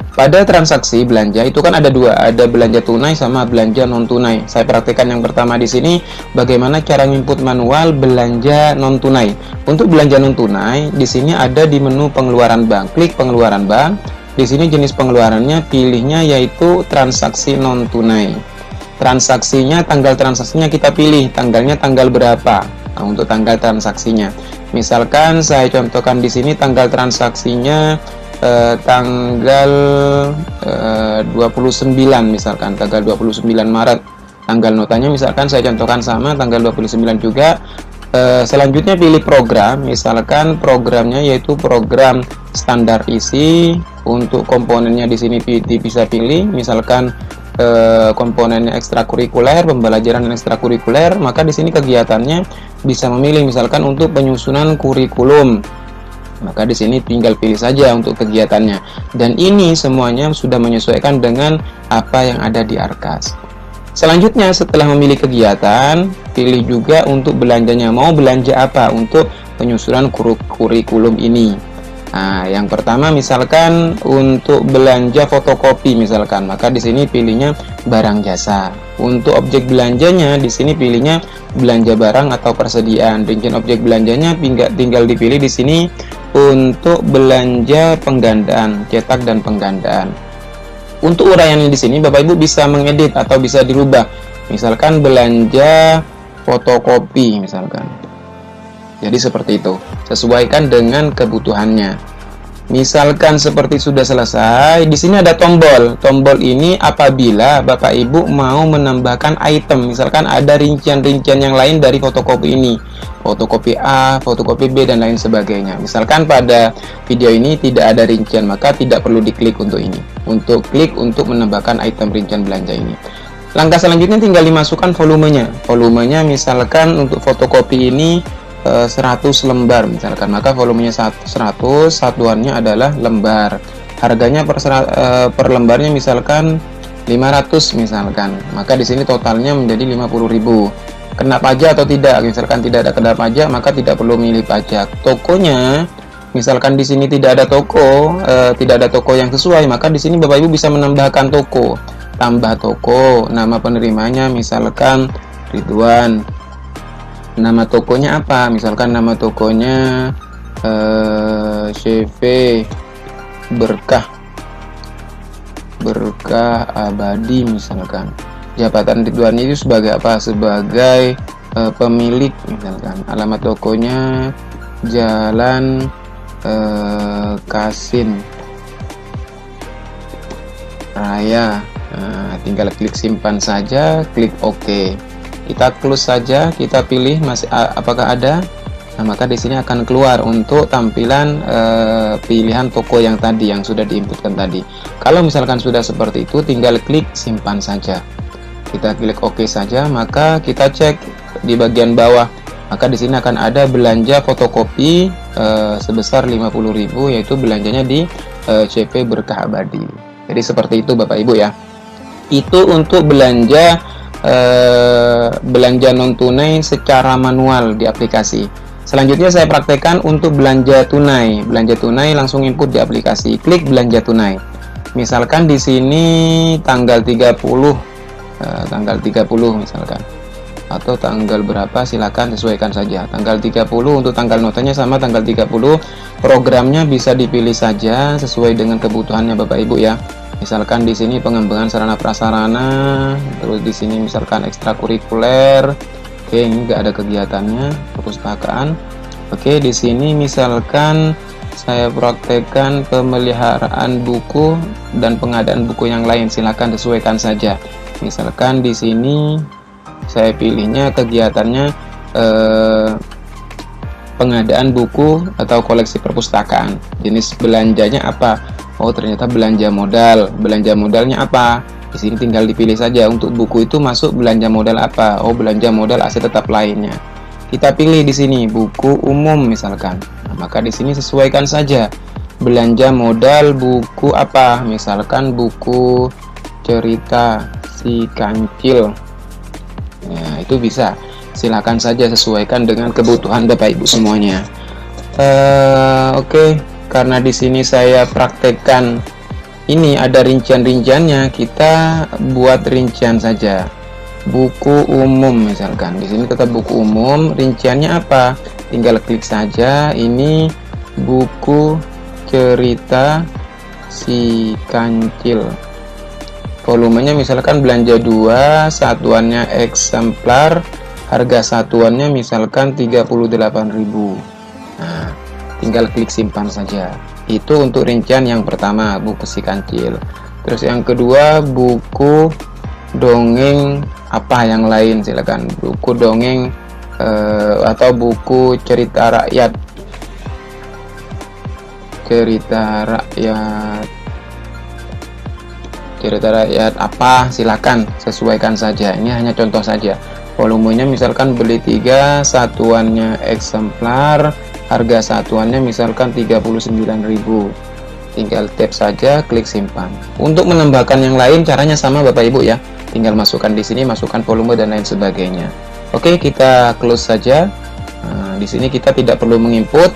Pada transaksi belanja itu kan ada dua, ada belanja tunai sama belanja non tunai. Saya praktekkan yang pertama di sini, bagaimana cara input manual belanja non tunai. Untuk belanja non tunai, di sini ada di menu pengeluaran bank. Klik pengeluaran bank. Di sini jenis pengeluarannya pilihnya yaitu transaksi non tunai. Transaksinya, tanggal transaksinya kita pilih, tanggalnya tanggal berapa. Nah, untuk tanggal transaksinya, misalkan saya contohkan di sini tanggal transaksinya tanggal 29 misalkan, tanggal 29 Maret. Tanggal notanya misalkan saya contohkan sama tanggal 29 juga. Selanjutnya pilih program, misalkan programnya yaitu program standar isi. Untuk komponennya di sini bisa pilih, misalkan komponennya ekstrakurikuler, pembelajaran ekstrakurikuler, maka di sini kegiatannya bisa memilih misalkan untuk penyusunan kurikulum. Maka di sini tinggal pilih saja untuk kegiatannya. Dan ini semuanya sudah menyesuaikan dengan apa yang ada di Arkas. Selanjutnya setelah memilih kegiatan, pilih juga untuk belanjanya. Mau belanja apa untuk penyusunan kurikulum ini? Nah, yang pertama misalkan untuk belanja fotokopi misalkan, maka di sini pilihnya barang jasa. Untuk objek belanjanya di sini pilihnya belanja barang atau persediaan. Rincian objek belanjanya tinggal dipilih di sini untuk belanja penggandaan, cetak dan penggandaan. Untuk uraiannya di sini Bapak Ibu bisa mengedit atau bisa dirubah. Misalkan belanja fotokopi misalkan. Jadi seperti itu. Sesuaikan dengan kebutuhannya. Misalkan seperti sudah selesai, di sini ada tombol. Tombol ini apabila Bapak Ibu mau menambahkan item, misalkan ada rincian-rincian yang lain dari fotokopi ini, fotokopi A, fotokopi B, dan lain sebagainya. Misalkan pada video ini tidak ada rincian, maka tidak perlu diklik untuk ini. Untuk klik untuk menambahkan item rincian belanja ini. Langkah selanjutnya tinggal dimasukkan volumenya. Volumenya misalkan untuk fotokopi ini 100 lembar misalkan, maka volumenya 100, satuannya adalah lembar. Harganya per lembarnya misalkan 500 misalkan, maka di sini totalnya menjadi 50.000. Kena pajak atau tidak? Misalkan tidak ada kena pajak, maka tidak perlu milih pajak. Tokonya misalkan di sini tidak ada toko yang sesuai, maka di sini Bapak Ibu bisa menambahkan toko. Tambah toko, nama penerimanya misalkan Ridwan. Nama tokonya apa? Misalkan nama tokonya CV Berkah Abadi misalkan. Jabatan Ridwan itu sebagai apa? Sebagai pemilik misalkan. Alamat tokonya Jalan Kasin Raya. Nah, tinggal klik simpan saja, klik OK. Kita close saja, kita pilih masih apakah ada. Nah, maka di sini akan keluar untuk tampilan pilihan toko yang tadi yang sudah diinputkan tadi. Kalau misalkan sudah seperti itu, tinggal klik simpan saja. Kita klik OK saja, maka kita cek di bagian bawah. Maka di sini akan ada belanja fotokopi sebesar 50.000, yaitu belanjanya di CV Berkah Abadi. Jadi seperti itu Bapak Ibu ya. Itu untuk belanja non tunai secara manual di aplikasi. Selanjutnya saya praktekkan untuk belanja tunai. Belanja tunai langsung input di aplikasi. Klik belanja tunai. Misalkan di sini tanggal 30 misalkan. Atau tanggal berapa silakan sesuaikan saja. Tanggal 30 untuk tanggal notanya sama tanggal 30. Programnya bisa dipilih saja sesuai dengan kebutuhannya Bapak Ibu ya. Misalkan di sini pengembangan sarana prasarana, terus di sini misalkan ekstrakurikuler. Oke, ini nggak ada kegiatannya, perpustakaan. Oke, di sini misalkan saya praktekkan pemeliharaan buku dan pengadaan buku yang lain, silakan sesuaikan saja. Misalkan di sini saya pilihnya kegiatannya pengadaan buku atau koleksi perpustakaan. Jenis belanjanya apa? Oh, ternyata belanja modal. Belanja modalnya apa? Di sini tinggal dipilih saja untuk buku itu masuk belanja modal apa. Oh, belanja modal aset tetap lainnya. Kita pilih di sini buku umum misalkan. Nah, maka di sini sesuaikan saja. Belanja modal buku apa? Misalkan buku cerita si kancil. Nah, itu bisa. Silakan saja sesuaikan dengan kebutuhan Bapak Ibu semuanya. Oke. Karena di sini saya praktekkan ini ada rincian-rinciannya, kita buat rincian saja. Buku umum misalkan. Di sini tetap buku umum, rinciannya apa? Tinggal klik saja. Ini buku cerita si kancil. Volumenya misalkan belanja 2, satuannya eksemplar, harga satuannya misalkan 38.000. Nah, tinggal klik simpan saja. Itu untuk rincian yang pertama, buku si kancil. Terus yang kedua, buku dongeng apa yang lain, silakan. Buku dongeng atau buku cerita rakyat apa, silakan sesuaikan saja. Ini hanya contoh saja. Volumenya misalkan beli 3, satuannya eksemplar, harga satuannya misalkan 39.000. Tinggal tap saja, klik simpan. Untuk menambahkan yang lain caranya sama Bapak Ibu ya. Tinggal masukkan di sini, masukkan volume dan lain sebagainya. Oke, kita close saja. Nah, di sini kita tidak perlu menginput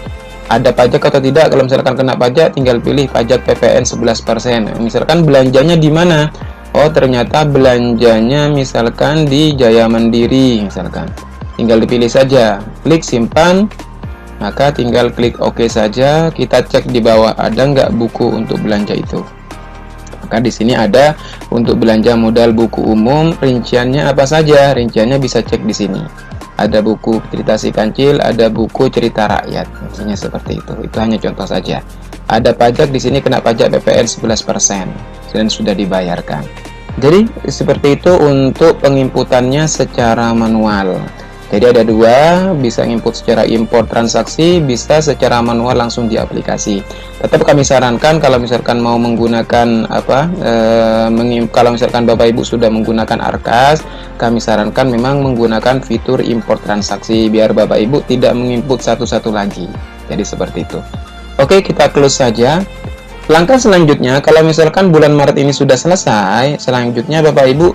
ada pajak atau tidak. Kalau misalkan kena pajak, tinggal pilih pajak PPN 11%. Misalkan belanjanya di mana? Oh, ternyata belanjanya misalkan di Jaya Mandiri misalkan. Tinggal dipilih saja, klik simpan, maka tinggal klik OK saja. Kita cek di bawah ada nggak buku untuk belanja itu. Maka di sini ada untuk belanja modal buku umum, rinciannya apa saja? Rinciannya bisa cek di sini. Ada buku cerita si kancil, ada buku cerita rakyat. Misalnya seperti itu. Itu hanya contoh saja. Ada pajak di sini, kena pajak PPN 11% dan sudah dibayarkan. Jadi seperti itu untuk penginputannya secara manual. Jadi ada dua, bisa input secara import transaksi, bisa secara manual langsung di aplikasi. Tetap kami sarankan kalau misalkan mau menggunakan kalau misalkan Bapak Ibu sudah menggunakan Arkas, kami sarankan memang menggunakan fitur import transaksi biar Bapak Ibu tidak menginput satu-satu lagi. Jadi seperti itu. Oke, kita close saja. Langkah selanjutnya, kalau misalkan bulan Maret ini sudah selesai, selanjutnya Bapak Ibu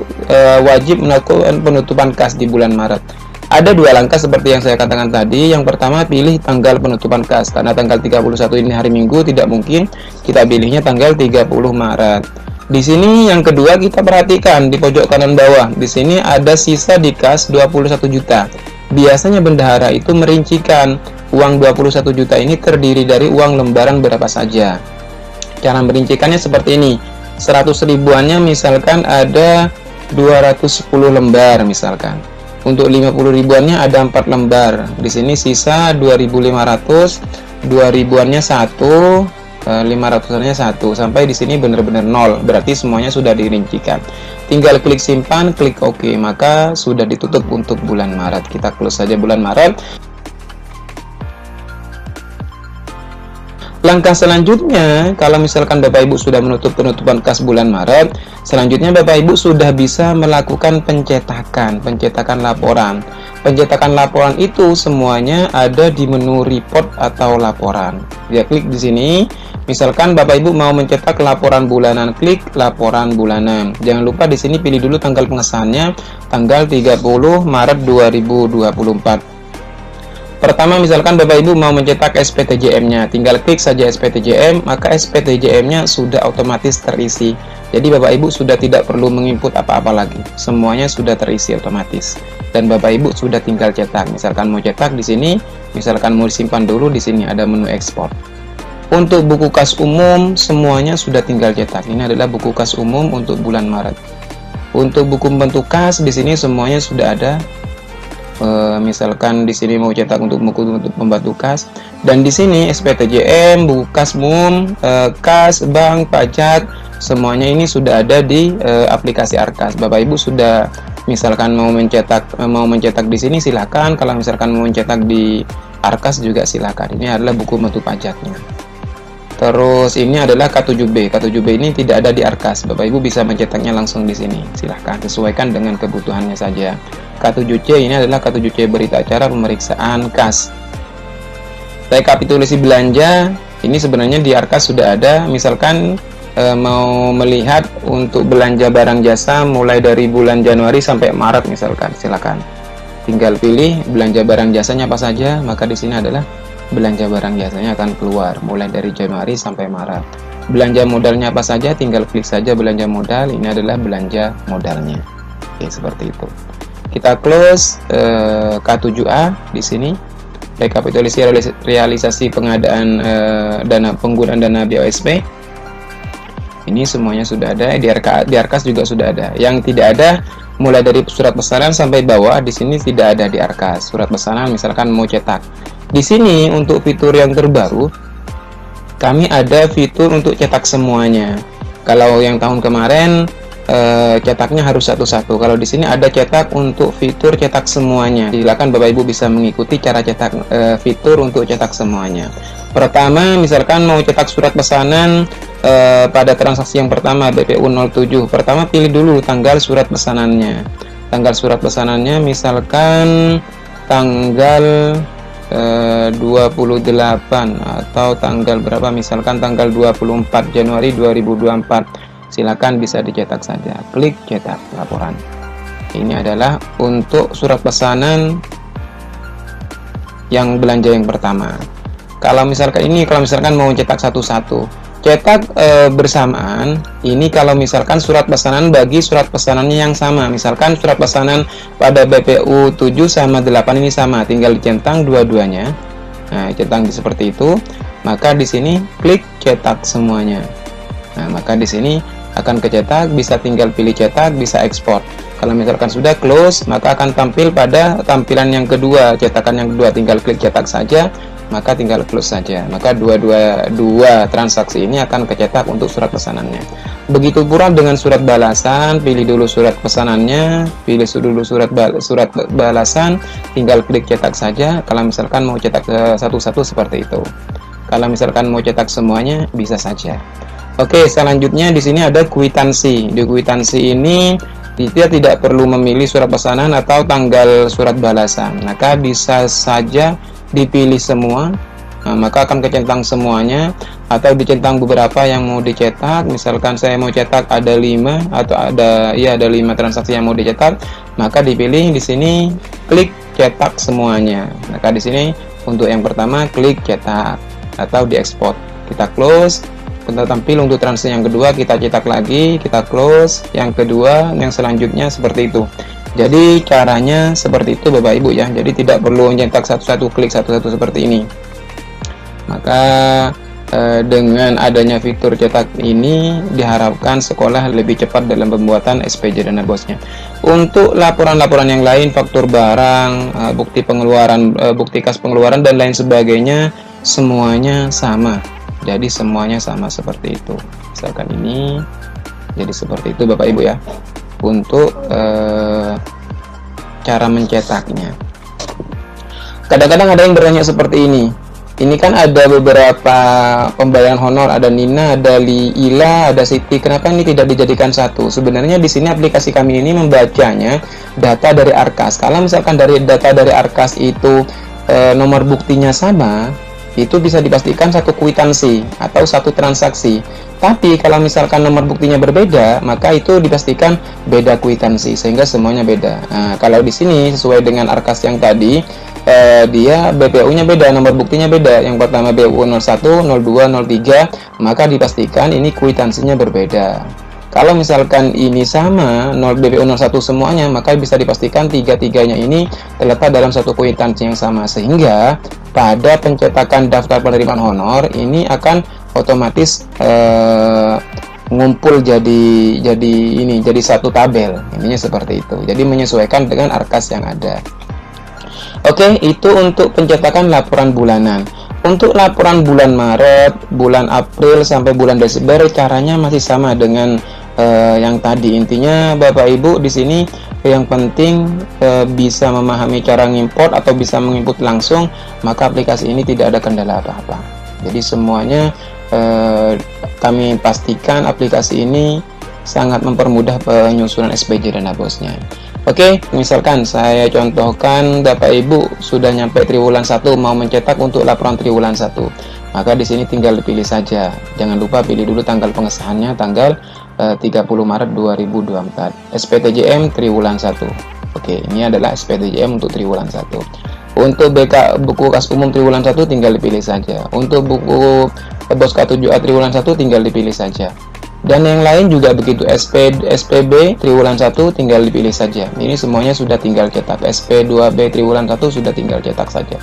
wajib melakukan penutupan kas di bulan Maret. Ada dua langkah seperti yang saya katakan tadi. Yang pertama, pilih tanggal penutupan kas. Karena tanggal 31 ini hari Minggu, tidak mungkin kita pilihnya tanggal 30 Maret. Di sini yang kedua, kita perhatikan di pojok kanan bawah. Di sini ada sisa di kas 21 juta. Biasanya bendahara itu merincikan uang 21 juta ini terdiri dari uang lembaran berapa saja. Cara merincikannya seperti ini. 100 ribuannya misalkan ada 210 lembar misalkan. Untuk 50 ribuannya ada 4 lembar. Di sini sisa 2.500, 2 ribuannya 1, 500-annya 1. Sampai di sini benar-benar 0. Berarti semuanya sudah dirincikan. Tinggal klik simpan, klik OK, maka sudah ditutup untuk bulan Maret. Kita close saja bulan Maret. Langkah selanjutnya, kalau misalkan Bapak Ibu sudah menutup penutupan kas bulan Maret, selanjutnya Bapak Ibu sudah bisa melakukan pencetakan laporan. Pencetakan laporan itu semuanya ada di menu report atau laporan. Ya, klik di sini. Misalkan Bapak Ibu mau mencetak laporan bulanan, klik laporan bulanan. Jangan lupa di sini pilih dulu tanggal pengesahannya, tanggal 30 Maret 2024. Pertama, misalkan Bapak Ibu mau mencetak SPTJM-nya, tinggal klik saja SPTJM, maka SPTJM-nya sudah otomatis terisi. Jadi Bapak Ibu sudah tidak perlu menginput apa-apa lagi. Semuanya sudah terisi otomatis. Dan Bapak Ibu sudah tinggal cetak. Misalkan mau cetak di sini, misalkan mau disimpan dulu di sini ada menu ekspor. Untuk buku kas umum semuanya sudah tinggal cetak. Ini adalah buku kas umum untuk bulan Maret. Untuk buku bentuk kas di sini semuanya sudah ada. Misalkan di sini mau cetak untuk buku untuk pembantu kas, dan di sini SPTJM, buku kas umum, kas, bank, pajak, semuanya ini sudah ada di aplikasi Arkas. Bapak Ibu sudah misalkan mau mencetak di sini silakan. Kalau misalkan mau mencetak di Arkas juga silakan. Ini adalah buku bentuk pajaknya. Terus ini adalah K7B. K7B ini tidak ada di Arkas. Bapak Ibu bisa mencetaknya langsung di sini. Silahkan sesuaikan dengan kebutuhannya saja. K7C ini adalah K7C berita acara pemeriksaan kas. Rekapitulasi belanja ini sebenarnya di Arkas sudah ada. Misalkan mau melihat untuk belanja barang jasa mulai dari bulan Januari sampai Maret misalkan, silakan. Tinggal pilih belanja barang jasanya apa saja, maka di sini adalah belanja barang jasanya akan keluar mulai dari Januari sampai Maret. Belanja modalnya apa saja, tinggal klik saja belanja modal. Ini adalah belanja modalnya. Oke, seperti itu. Kita close K7A di sini. Rekapitulasi realisasi pengadaan penggunaan dana BOSP. Ini semuanya sudah ada. Di Arkas juga sudah ada. Yang tidak ada mulai dari surat pesanan sampai bawah di sini tidak ada di Arkas. Surat pesanan misalkan mau cetak. Di sini untuk fitur yang terbaru, kami ada fitur untuk cetak semuanya. Kalau yang tahun kemarin cetaknya harus satu-satu. Kalau di sini ada cetak untuk fitur cetak semuanya. Silakan Bapak Ibu bisa mengikuti cara cetak fitur untuk cetak semuanya. Pertama, misalkan mau cetak surat pesanan pada transaksi yang pertama BPU 07. Pertama pilih dulu tanggal surat pesanannya. Tanggal surat pesanannya misalkan tanggal 28 atau tanggal berapa, misalkan tanggal 24 Januari 2024. Silakan bisa dicetak saja, klik cetak laporan. Ini adalah untuk surat pesanan yang belanja yang pertama. Kalau misalkan mau cetak satu-satu, cetak bersamaan. Ini kalau misalkan surat pesanan bagi surat pesanannya yang sama. Misalkan surat pesanan pada BPU 7 sama 8 ini sama, tinggal dicentang dua-duanya. Nah, cetak seperti itu. Maka di sini klik cetak semuanya. Nah, maka di sini akan kecetak, bisa tinggal pilih cetak, bisa ekspor. Kalau misalkan sudah close, maka akan tampil pada tampilan yang kedua, cetakan yang kedua, tinggal klik cetak saja, maka tinggal close saja. Maka dua transaksi ini akan kecetak untuk surat pesanannya. Begitu pula dengan surat balasan, pilih dulu surat pesanannya, pilih dulu surat balasan, tinggal klik cetak saja. Kalau misalkan mau cetak satu-satu seperti itu. Kalau misalkan mau cetak semuanya, bisa saja. Oke, selanjutnya di sini ada kwitansi. Di kwitansi ini kita tidak perlu memilih surat pesanan atau tanggal surat balasan. Maka bisa saja dipilih semua. Nah, maka akan kecentang semuanya atau dicentang beberapa yang mau dicetak. Misalkan saya mau cetak ada 5 atau ada 5 transaksi yang mau dicetak, maka dipilih di sini klik cetak semuanya. Maka di sini untuk yang pertama klik cetak atau diekspor. Kita close. Kita tampil untuk transaksi yang kedua, kita cetak lagi, kita close yang kedua, yang selanjutnya seperti itu. Jadi caranya seperti itu Bapak Ibu ya. Jadi tidak perlu mencetak satu-satu, klik satu-satu seperti ini. Maka dengan adanya fitur cetak ini diharapkan sekolah lebih cepat dalam pembuatan SPJ Dana Bosnya. Untuk laporan-laporan yang lain, faktur barang, bukti pengeluaran, bukti kas pengeluaran dan lain sebagainya, semuanya sama. Jadi semuanya sama seperti itu. Misalkan ini jadi seperti itu Bapak Ibu ya. Untuk cara mencetaknya. Kadang-kadang ada yang bertanya seperti ini. Ini kan ada beberapa pembayaran honor, ada Nina, ada Liila, ada Siti. Kenapa ini tidak dijadikan satu? Sebenarnya di sini aplikasi kami ini membacanya data dari Arkas. Kalau misalkan dari data dari Arkas itu nomor buktinya sama, itu bisa dipastikan satu kwitansi atau satu transaksi. Tapi kalau misalkan nomor buktinya berbeda, maka itu dipastikan beda kwitansi, sehingga semuanya beda. Nah, kalau di sini sesuai dengan Arkas yang tadi, dia BPU-nya beda, nomor buktinya beda. Yang pertama BPU 01, 02, 03, maka dipastikan ini kwitansinya berbeda. Kalau misalkan ini sama, BPU 01 semuanya, maka bisa dipastikan tiga-tiganya ini terletak dalam satu kwitansi yang sama, sehingga pada pencetakan daftar penerimaan honor ini akan otomatis ngumpul jadi satu tabel. Ininya seperti itu. Jadi menyesuaikan dengan Arkas yang ada. Oke, itu untuk pencetakan laporan bulanan. Untuk laporan bulan Maret, bulan April sampai bulan Desember, caranya masih sama dengan yang tadi. Intinya Bapak Ibu di sini yang penting bisa memahami cara ngimport atau bisa menginput langsung, maka aplikasi ini tidak ada kendala apa-apa. Jadi semuanya kami pastikan aplikasi ini sangat mempermudah penyusunan SPJ Dana Bosnya. Oke, misalkan saya contohkan Bapak Ibu sudah nyampe triwulan 1 mau mencetak untuk laporan triwulan 1. Maka di sini tinggal dipilih saja. Jangan lupa pilih dulu tanggal pengesahannya tanggal 30 Maret 2024. SPTJM triwulan 1. Oke, ini adalah SPTJM untuk triwulan 1. Untuk buku kas umum triwulan 1 tinggal dipilih saja. Untuk buku BOS K7A triwulan 1 tinggal dipilih saja. Dan yang lain juga begitu, SPB triwulan 1 tinggal dipilih saja. Ini semuanya sudah tinggal cetak. SP2B triwulan 1 sudah tinggal cetak saja.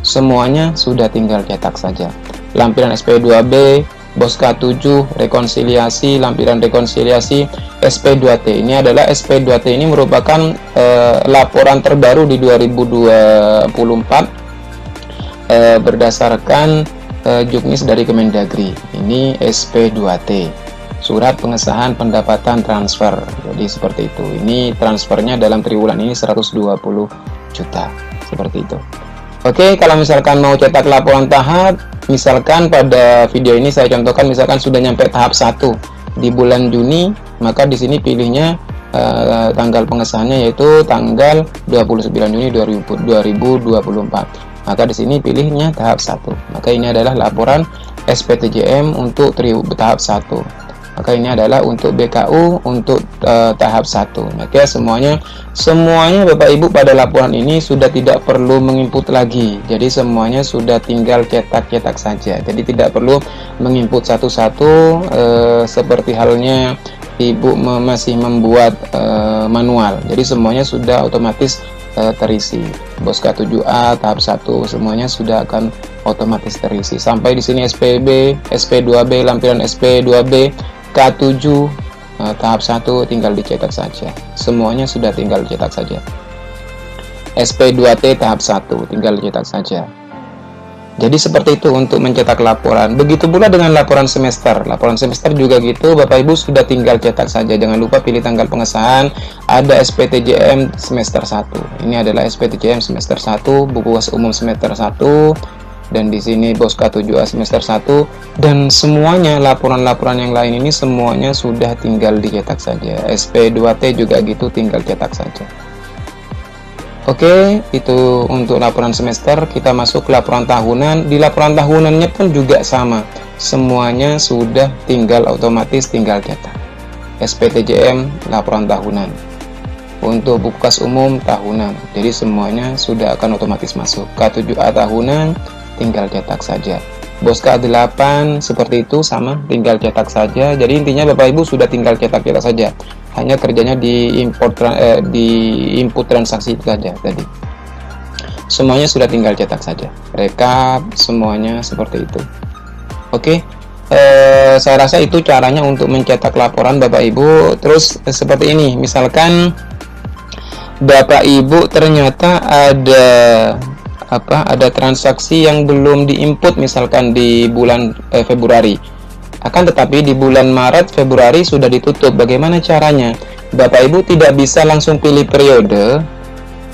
Semuanya sudah tinggal cetak saja. Lampiran SP2B, BOS K7, rekonsiliasi, lampiran rekonsiliasi, SP2T. Ini adalah SP2T ini merupakan laporan terbaru di 2024 berdasarkan Juknis dari Kemendagri. Ini SP2T. surat pengesahan pendapatan transfer. Jadi seperti itu. Ini transfernya dalam triwulan ini 120 juta. Seperti itu. Oke, kalau misalkan mau cetak laporan tahap, misalkan pada video ini saya contohkan misalkan sudah nyampe tahap 1 di bulan Juni, maka di sini pilihnya tanggal pengesahannya yaitu tanggal 29 Juni 2024. Maka di sini pilihnya tahap 1. Maka ini adalah laporan SPTJM untuk tahap 1. Maka ini adalah untuk BKU untuk tahap 1. Maka semuanya Bapak Ibu pada laporan ini sudah tidak perlu menginput lagi. Jadi semuanya sudah tinggal cetak-cetak saja. Jadi tidak perlu menginput satu-satu seperti halnya Ibu masih membuat manual. Jadi semuanya sudah otomatis terisi. Boska 7A tahap 1 semuanya sudah akan otomatis terisi. Sampai di sini SPB, SP2B, lampiran SP2B, K7 tahap 1 tinggal dicetak saja. Semuanya sudah tinggal dicetak saja. SP2T tahap 1 tinggal dicetak saja. Jadi seperti itu untuk mencetak laporan. Begitu pula dengan laporan semester. Laporan semester juga gitu, Bapak Ibu sudah tinggal cetak saja. Jangan lupa pilih tanggal pengesahan. Ada SPTJM semester 1. Ini adalah SPTJM semester 1, buku kas umum semester 1. Dan di sini Boska 7A semester 1, dan semuanya laporan-laporan yang lain ini semuanya sudah tinggal dicetak saja. SP2T juga gitu, tinggal cetak saja. Oke, itu untuk laporan semester. Kita masuk ke laporan tahunan. Di laporan tahunannya pun juga sama, semuanya sudah otomatis tinggal cetak. SPTJM laporan tahunan, untuk buku kas umum tahunan, jadi semuanya sudah akan otomatis masuk. K7A tahunan tinggal cetak saja. Boska 8 seperti itu sama, tinggal cetak saja. Jadi intinya Bapak Ibu sudah tinggal cetak-cetak saja. Hanya kerjanya di input transaksi itu saja tadi. Semuanya sudah tinggal cetak saja. Rekap semuanya seperti itu. Oke. Saya rasa itu caranya untuk mencetak laporan Bapak Ibu. Terus seperti ini, misalkan Bapak Ibu ternyata ada transaksi yang belum diinput misalkan di bulan Februari, akan tetapi di bulan Maret Februari sudah ditutup. Bagaimana caranya? Bapak Ibu tidak bisa langsung pilih periode,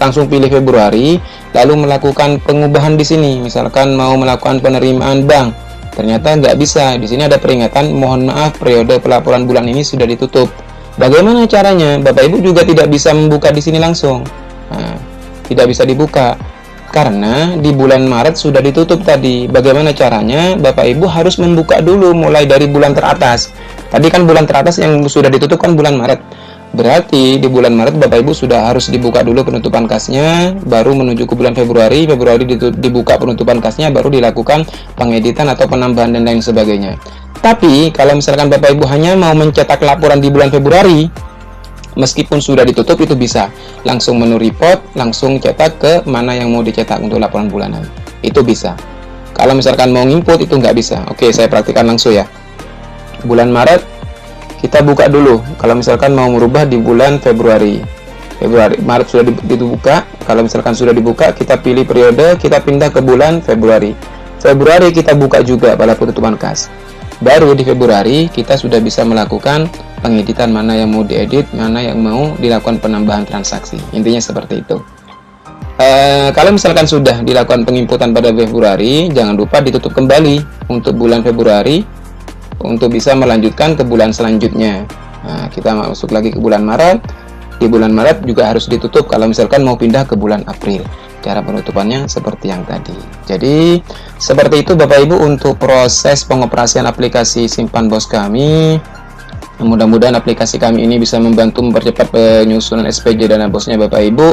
langsung pilih Februari lalu melakukan pengubahan di sini. Misalkan mau melakukan penerimaan bank, ternyata nggak bisa. Di sini ada peringatan, mohon maaf periode pelaporan bulan ini sudah ditutup. Bagaimana caranya? Bapak Ibu juga tidak bisa membuka di sini langsung. Tidak bisa dibuka karena di bulan Maret sudah ditutup tadi. Bagaimana caranya? Bapak Ibu harus membuka dulu mulai dari bulan teratas. Tadi kan bulan teratas yang sudah ditutup kan bulan Maret. Berarti di bulan Maret Bapak Ibu sudah harus dibuka dulu penutupan kasnya, baru menuju ke bulan Februari. Februari dibuka penutupan kasnya, baru dilakukan pengeditan atau penambahan dan lain sebagainya. Tapi kalau misalkan Bapak Ibu hanya mau mencetak laporan di bulan Februari, meskipun sudah ditutup itu bisa langsung menu report, langsung cetak ke mana yang mau dicetak untuk laporan bulanan. Itu bisa. Kalau misalkan mau input itu nggak bisa. Oke, saya praktikkan langsung ya. Bulan Maret kita buka dulu. Kalau misalkan mau merubah di bulan Februari, Maret sudah dibuka. Kalau misalkan sudah dibuka, kita pilih periode, kita pindah ke bulan Februari. Februari kita buka juga pada penutupan kas. Baru di Februari kita sudah bisa melakukan pengeditan mana yang mau diedit, mana yang mau dilakukan penambahan transaksi. Intinya seperti itu. Kalau misalkan sudah dilakukan penginputan pada Februari, jangan lupa ditutup kembali untuk bulan Februari untuk bisa melanjutkan ke bulan selanjutnya. Nah, kita masuk lagi ke bulan Maret. Di bulan Maret juga harus ditutup kalau misalkan mau pindah ke bulan April. Cara penutupannya seperti yang tadi. Jadi seperti itu Bapak Ibu untuk proses pengoperasian aplikasi Simpan Bos kami. Mudah-mudahan aplikasi kami ini bisa membantu mempercepat penyusunan SPJ dana bosnya Bapak Ibu.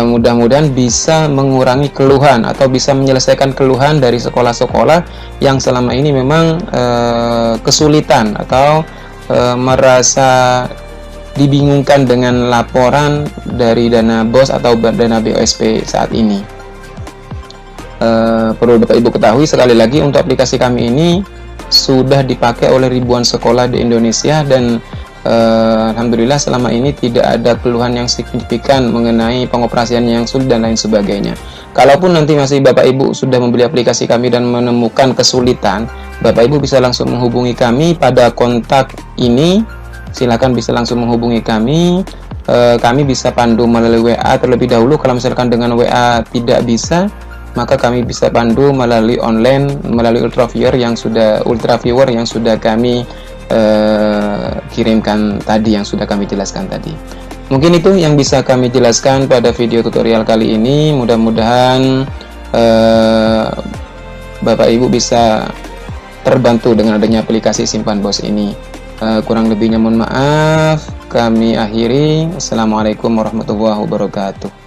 Mudah-mudahan bisa mengurangi keluhan atau bisa menyelesaikan keluhan dari sekolah-sekolah yang selama ini memang kesulitan atau merasa dibingungkan dengan laporan dari dana BOS atau dana BOSP saat ini. Perlu Bapak Ibu ketahui sekali lagi untuk aplikasi kami ini sudah dipakai oleh ribuan sekolah di Indonesia dan alhamdulillah selama ini tidak ada keluhan yang signifikan mengenai pengoperasian yang sulit dan lain sebagainya. Kalaupun nanti masih Bapak Ibu sudah membeli aplikasi kami dan menemukan kesulitan, Bapak Ibu bisa langsung menghubungi kami pada kontak ini. Silakan bisa langsung menghubungi kami. Kami bisa pandu melalui WA terlebih dahulu. Kalau misalkan dengan WA tidak bisa, maka kami bisa pandu melalui online, melalui ultraviewer yang sudah kami kirimkan tadi, yang sudah kami jelaskan tadi. Mungkin itu yang bisa kami jelaskan pada video tutorial kali ini. Mudah-mudahan Bapak Ibu bisa terbantu dengan adanya aplikasi Simpan Bos ini. Kurang lebihnya mohon maaf. Kami akhiri. Assalamualaikum warahmatullahi wabarakatuh.